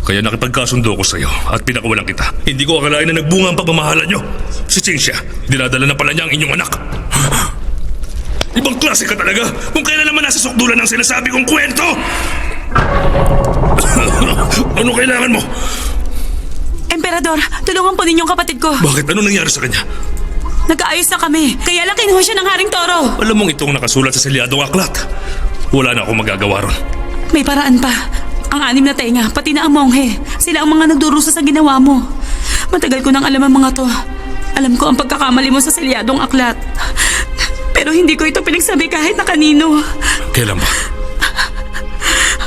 Kaya nakipagkasundo ko sa'yo at pinakawalan kita. Hindi ko akalain na nagbunga ang pagmamahalan nyo. Si Chinxia, dinadala na pala niya ang inyong anak. Ibang klase ka talaga kung kailan naman nasa sukdulan ang sinasabi kong kwento! Ano kailangan mo? Emperador, tulungan po ninyong kapatid ko. Bakit? Ano nangyari sa kanya? Nag-aayos na kami. Kaya lang kinuha siya ng Haring Toro. Alam mong itong nakasulat sa selyadong aklat. Wala na akong magagawa ron. May paraan pa. Ang 6 na tenga, pati na ang monghe. Sila ang mga nagdurusa sa ginawa mo. Matagal ko nang alam ang mga to. Alam ko ang pagkakamali mo sa selyadong aklat. Pero hindi ko ito pinagsabi kahit na kanino. Kailan ba?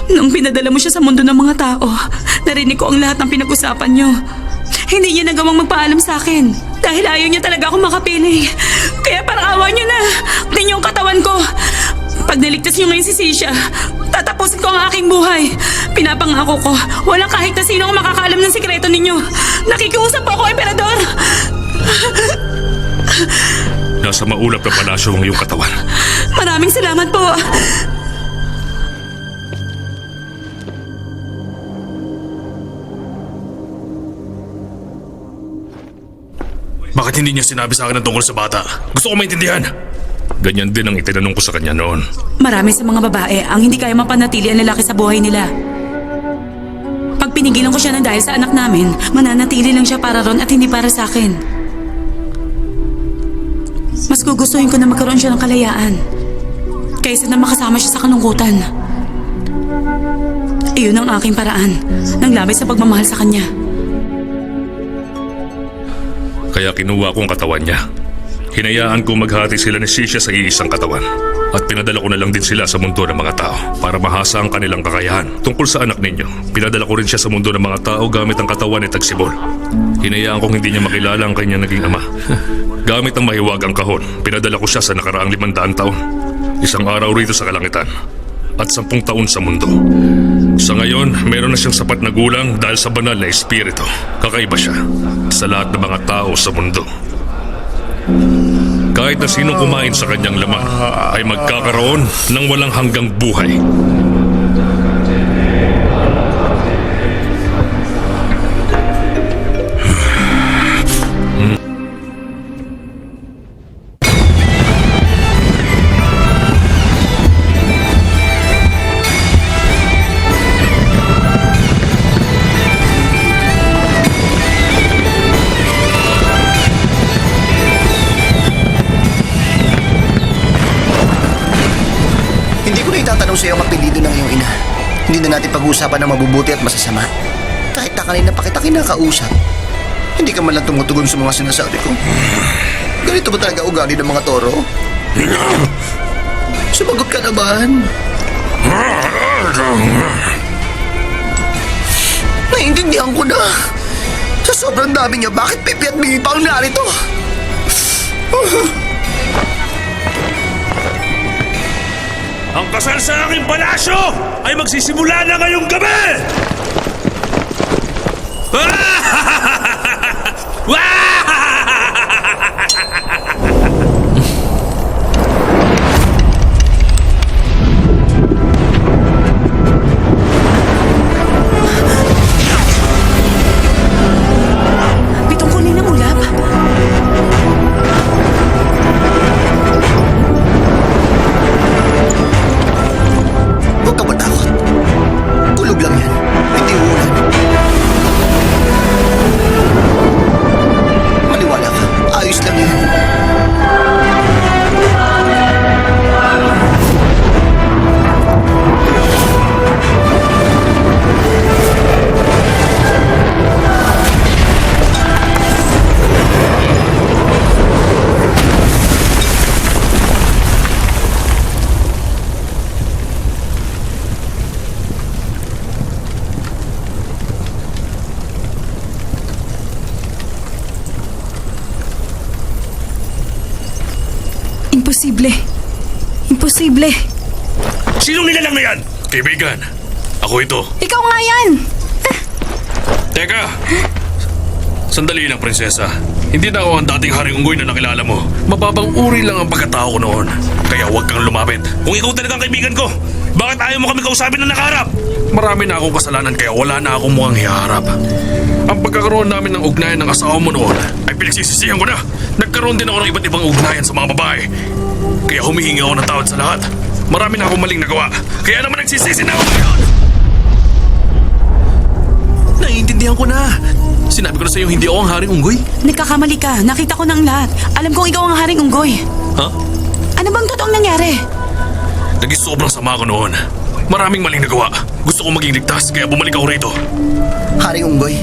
Nung pinadala mo siya sa mundo ng mga tao, narinig ko ang lahat ng pinag-usapan niyo. Hindi niya nagawang magpaalam sa akin dahil ayaw niya talaga akong makapili. Kaya parang awa niyo na. Tingnan niyo ang katawan ko. Pag naligtas niyo ngayon si Sisha, tatapusin ko ang aking buhay. Pinapangako ko, walang kahit na sino ang makakaalam ng sikreto ninyo. Nakikiusap po ako, Emperador. Nasa maulap na palasyo ang iyong katawan. Maraming salamat po. Bakit hindi niya sinabi sa akin ang tungkol sa bata? Gusto ko maintindihan. Ganyan din ang itinanong ko sa kanya noon. Marami sa mga babae ang hindi kaya mapanatili ang lalaki sa buhay nila. Pag pinigilan ko siya ng dahil sa anak namin, mananatili lang siya para ron at hindi para sa akin. Mas gugustuhin ko na magkaroon siya ng kalayaan kaysa na makasama siya sa kalungkutan. Iyon ang aking paraan ng labay sa pagmamahal sa kanya. Kaya kinuha ko ang katawan niya. Hinayaan ko maghati sila ni Sisha sa iisang katawan. At pinadala ko na lang din sila sa mundo ng mga tao para mahasa ang kanilang kakayahan. Tungkol sa anak ninyo, pinadala ko rin siya sa mundo ng mga tao gamit ang katawan ni Tagsibol. Hinayaan kong hindi niya makilala ang kanyang naging ama. Gamit ang mahiwagang kahon, pinadala ko siya sa nakaraang 500 taon. 1 araw rito sa kalangitan at 10 taon sa mundo. Sa ngayon, meron na siyang sapat na gulang dahil sa banal na espiritu. Kakaiba siya sa lahat ng mga tao sa mundo. Kahit na sinong kumain sa kanyang laman ay magkakaroon ng walang hanggang buhay. Sa iyo ang apelido ng iyong ina. Hindi na natin pag-uusapan ng mabubuti at masasama. Kahit na kanina pa kita kinakausap, hindi ka man lang tumutugon sa mga sinasabi ko. Ganito ba talaga ugali ng mga toro? Sumagot ka naman. Naiintindihan ko na. Sa sobrang dami niya, bakit pipi at mingi pa ang narito? Ang kasal sa aking palasyo ay magsisimula na ngayong gabi! Pitong kunin ng ulap. Huwag ka matakot. Tulog lang yan. Hindi ulan. Maniwala ka. Ayos lang yan. Imposible. Imposible. Sinong nilalang na yan? Kaibigan, ako ito. Ikaw nga yan! Teka! Sandali lang, prinsesa. Hindi na ako ang dating Haring Unggoy na nakilala mo. Mababang uri lang ang pagkatao ko noon. Kaya huwag kang lumapit. Kung ikaw talagang kaibigan ko, bakit ayaw mo kami kausapin na nakaharap? Marami na akong kasalanan kaya wala na akong mukhang hiharap. Ang pagkakaroon namin ng ugnayan ng asawa mo noon ay pinagsisisihan ko na. Nagkaroon din ako ng iba't ibang ugnayan sa mga babae. Kaya humihingi ako ng tawad sa lahat. Marami na akong maling nagawa. Kaya naman nagsisisi na ako ngayon. Naiintindihan ko na. Sinabi ko na sa'yo hindi ako ang Haring Unggoy. Nagkakamali ka. Nakita ko na ang lahat. Alam kong ikaw ang Haring Unggoy. Ha? Ano bang totoong nangyari? Naging sobrang sama ko noon. Maraming maling nagawa. Gusto kong maging ligtas kaya bumalik ako rito. Haring Unggoy,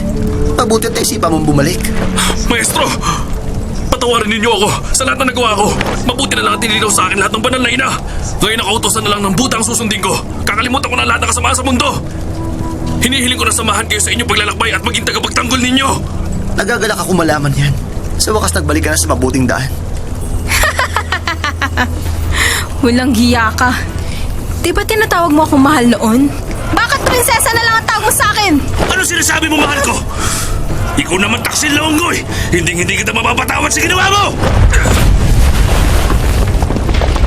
mabuti at naisipan mong bumalik. Maestro! Patawarin ninyo ako sa lahat na nagawa ko. Mabuti na lang at nilinaw sa akin lahat ng banal na ina. Ngayon nakautosan na lang ng buta ang susundin ko. Kakalimutan ko na lahat ng kasama sa mundo. Hinihiling ko na samahan kayo sa inyong paglalakbay at maging tagapagtanggol ninyo. Nagagalak ako malaman yan. Sa wakas nagbalik ka na sa mabuting daan. Walang hiya ka. Di ba tinatawag mo akong mahal noon? Bakit prinsesa na lang ang tawag mo sa akin? Ano sinasabi mo, mahal ko? Ikaw naman taksil na unggoy. Hindi kita mapapatawad sa ginawa mo.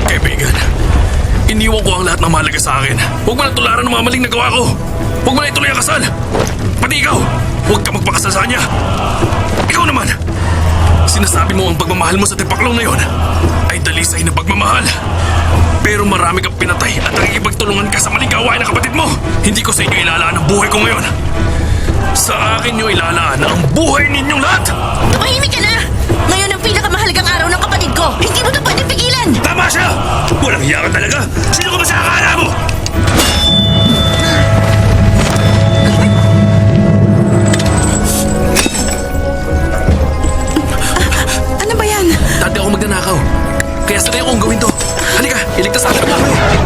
Kaibigan, iniwan ko ang lahat ng mahalaga sa akin. Huwag mo na tularan ng mga maling nagawa ko. Huwag mo na ituloy ang kasal. Pati ikaw, huwag ka magpakasal sa kanya. Ikaw naman, sinasabi mo ang pagmamahal mo sa tipaklong na yon ay dalisay na pagmamahal. Pero marami kang pinatay at nakikipagtulungan ka sa maling gawain ng kapatid mo. Hindi ko sa inyo ilalaan ang buhay ko ngayon. Sa akin nyo ilalaan ang buhay ninyong lahat. Tumahimik ka na! Ngayon ang pinakamahalagang araw ng kapatid ko. Hindi mo ito pwede pigilan! Tama siya! Walang hiya ka talaga! Sino ka ba sa akala mo? Ano ba yan? Dati ako magnanakaw. Kaya sanay akong gawin to. Halika, iligtas natin ang buhay.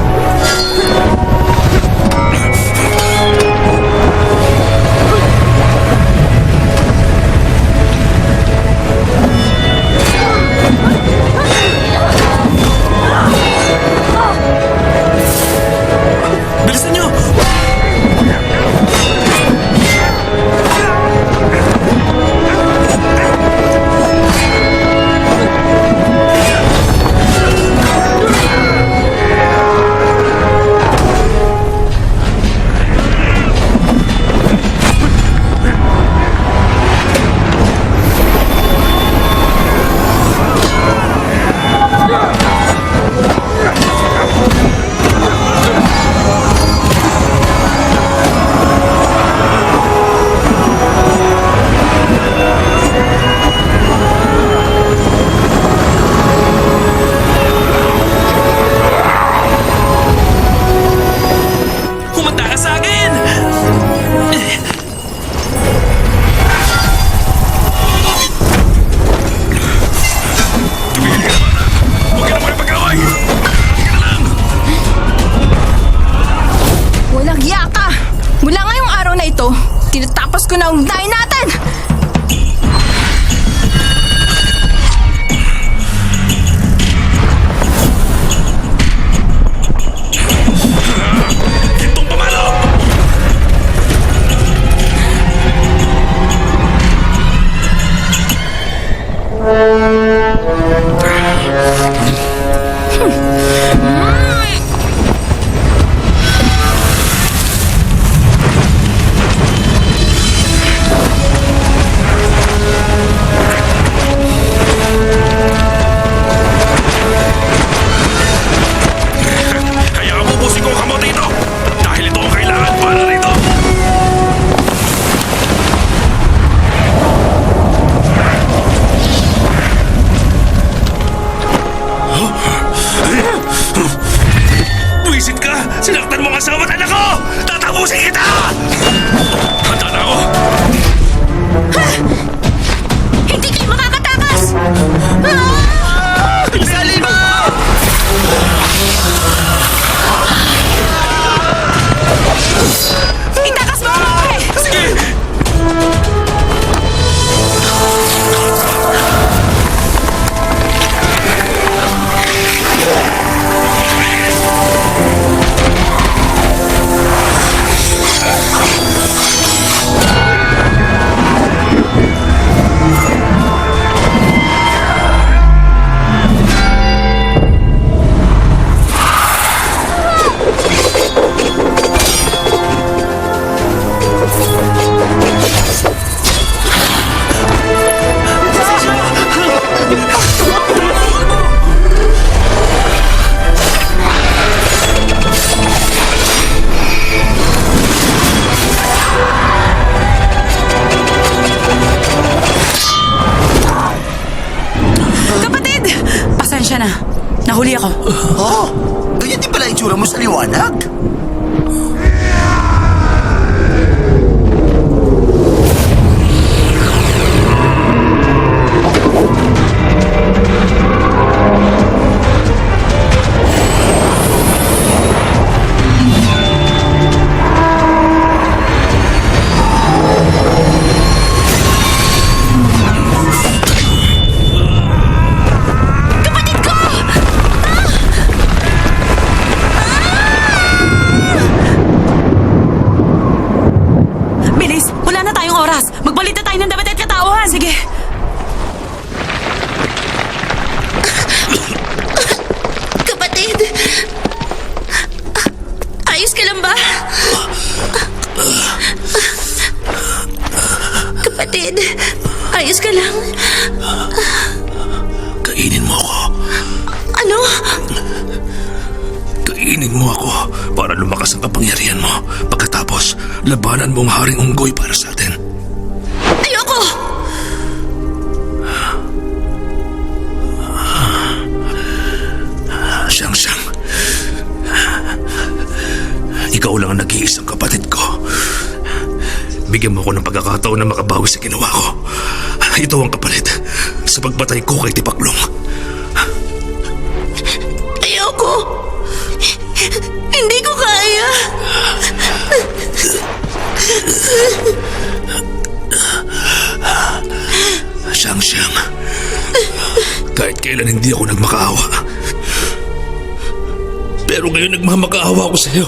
Bilisan nyo! Kumanda ka sa akin! Tumigil ka naman! Huwag ka na mga pag-away! Tumigil ka na lang! Walang hiya ka! Mula ngayong araw na ito, tinatapos ko na ang ugnayan natin! Tatapusin kita! Handa na ako! Hindi kayo makakatakas! Salin mo! Itakas mo ang Mohe! Sige! Kapatid! Pasensya na. Nahuli ako. Oh, ganyan din pala yung tsura mo sa liwanag. Bilis! Wala na tayong oras. Magbalit na tayo ng dapat at katauhan. Sige. Kapatid! Ayos ka lang ba? Kapatid, ayos ka lang? Kainin mo ako. Ano? Kainin mo ako para lumakas ang kapangyarihan mo. Pagkatapos, labanan mo ang Haring Unggoy para sa atin. Ayoko! Siyang-siyang. Ikaw lang ang nag-iisang kapatid ko. Bigyan mo ako ng pagkakataon na makabawi sa ginawa ko. Ito ang kapalit sa pagbatay ko kay Tipaklong. Ayoko! Hindi ko kaya! Siyang-siyang. Kahit kailan hindi ako nagmakaawa. Pero ngayon nagmamakaawa ako sa iyo.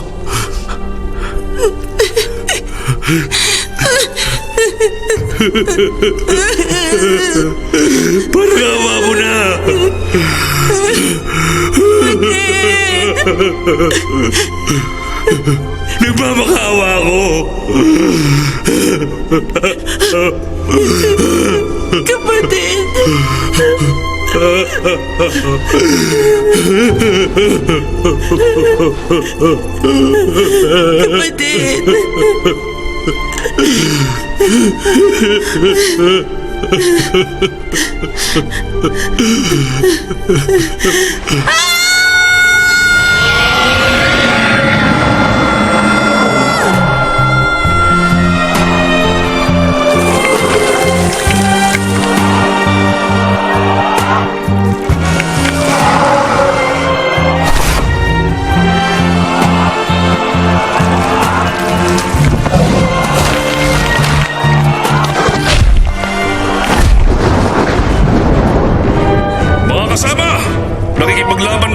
Parang awa mo na. Nagmamakaawa ako. Kapatid! Kapatid! Mga kasama, nakikipaglaban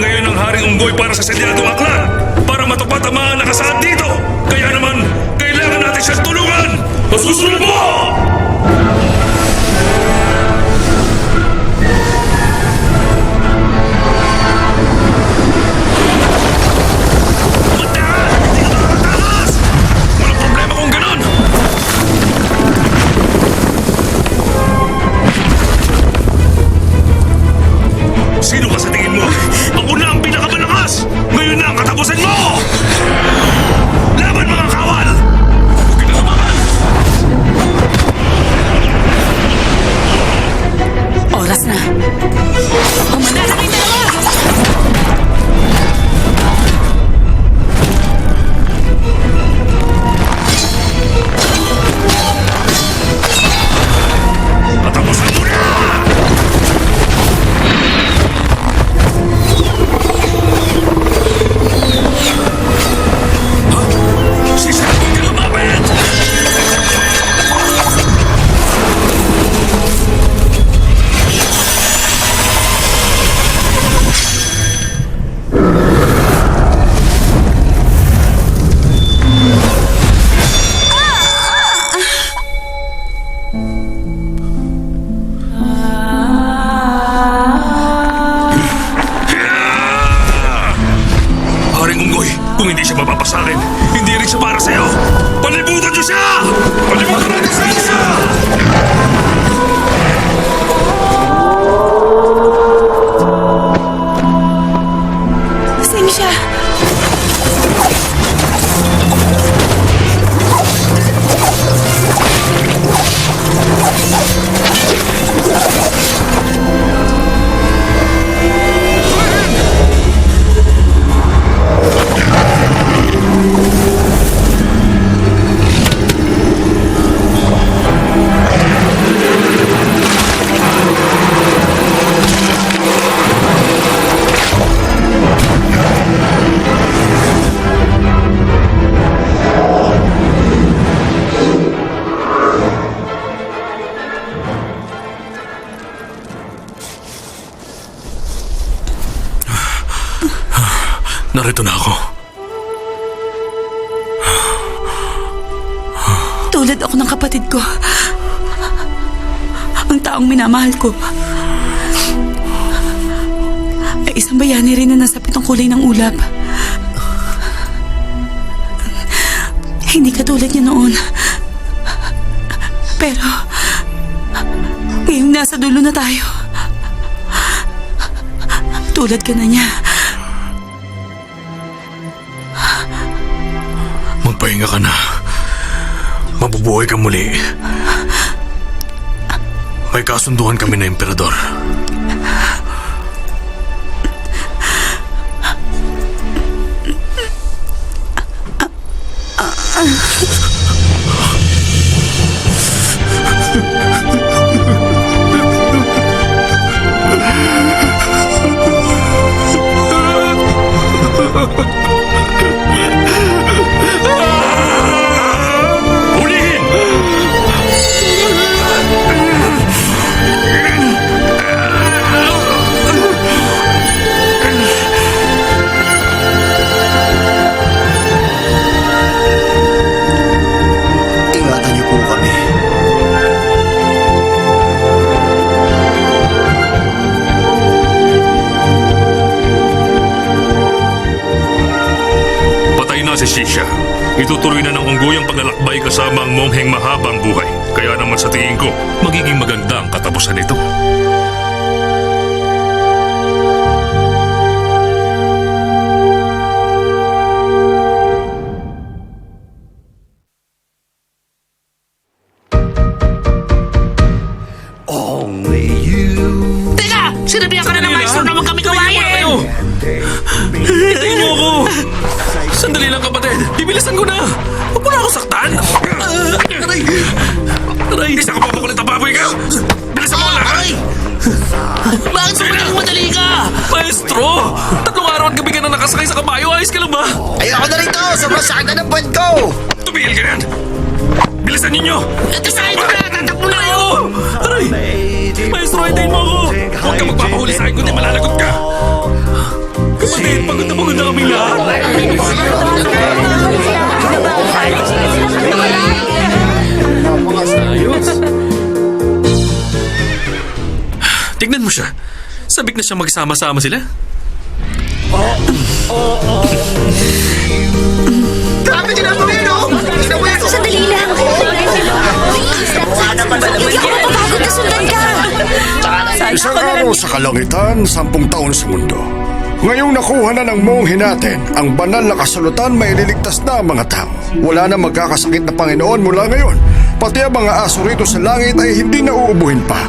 Sisha! Palimutan natin si Sisha! Sinsya! Narito na ako. Tulad ako ng kapatid ko. Ang taong minamahal ko. Ay isang bayani rin na nasa pitong kulay ng ulap. Hindi katulad niya noon. Pero, ngayong nasa dulo na tayo. Tulad ka na niya. Magpahinga ka na. Mabubuhay ka muli. May kasunduan kami na emperador. Hulihin! Ingatan niyo po kami. Patay na si Sisha. Itutuloy na ng unggoy ang paglalakbay kasama ang mongheng mahabang buhay. Kaya naman sa tingin ko, magiging maganda ang katapusan nito. Teka! Sinabihan ka na ng maestro na huwag kami gawain! Hintayin mo ako! Sandali lang, kapatid. Bibilisan ko na. Huwag mo na ako saktan. Aray! Aray! Isa ka papakulit na baboy ka! Bilisan mo lahat! Bakit sa naging madali ka? Maestro! 3 araw at gabi ka na nakasakay sa kabayo. Ayos ka lang ba? Ayoko na rito! Sobrang sakit na ng puwet ko! Tumigil ka yan! Bilisan ninyo! Ito sa ito na! Tatakbo na kayo! Aray! Maestro, hintayin mo ako! Huwag ka magpapahuli sa akin kundi malalagot ka! Kapatid, pagod na kami lahat. Tignan mo siya. Sabik na siya magsama-sama sila. Grabe ginagawa yun, oh! Tignan mo yun, oh! Sandali lang. Hindi ako mapapagod na sundan ka. Isang araw sa kalangitan, 10 taon sa mundo. Ngayong nakuha na ng monghe natin ang banal na kasulatan, may ililigtas na ang mga tao. Wala na magkakasakit na Panginoon mula ngayon. Pati ang mga aso rito sa langit ay hindi na uubuhin pa.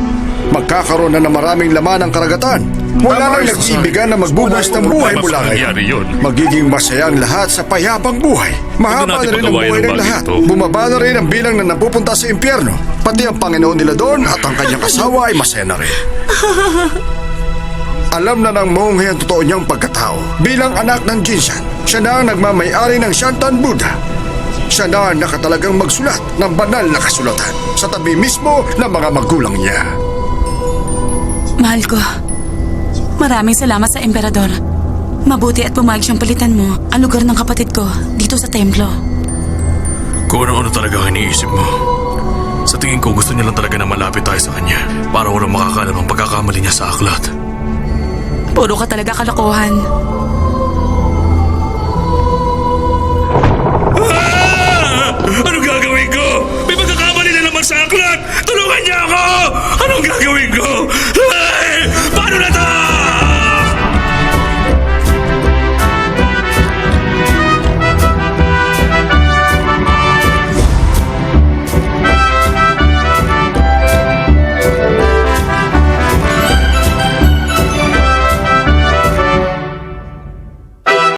Magkakaroon na ng maraming laman ang karagatan. Wala nang nag-iibigan na magbubuhos ng buhay mula Nangyari ngayon. yun. Magiging masaya ang lahat sa payapang buhay. Mahaba na natin rin ang pagawain buhay ang ng bagay lahat. ito. Bumaba na rin ang bilang na napupunta sa impyerno. Pati ang Panginoon nila doon at ang kanyang asawa ay masaya na rin. Alam na ng monghe ang totoo niyang pagkatao. Bilang anak ng Jinsan, siya na ang nagmamayari ng Shantan Buddha. Siya na ang nakatalagang magsulat ng banal na kasulatan sa tabi mismo ng mga magulang niya. Mahal ko, maraming salamat sa emperador. Mabuti at pumayag siyang palitan mo ang lugar ng kapatid ko dito sa templo. Kung ano-ano talaga ang iniisip mo. Sa tingin ko, gusto niya lang talaga na malapit tayo sa kanya para walang makakalam ang pagkakamali niya sa aklat. Puro ka talaga kalokohan.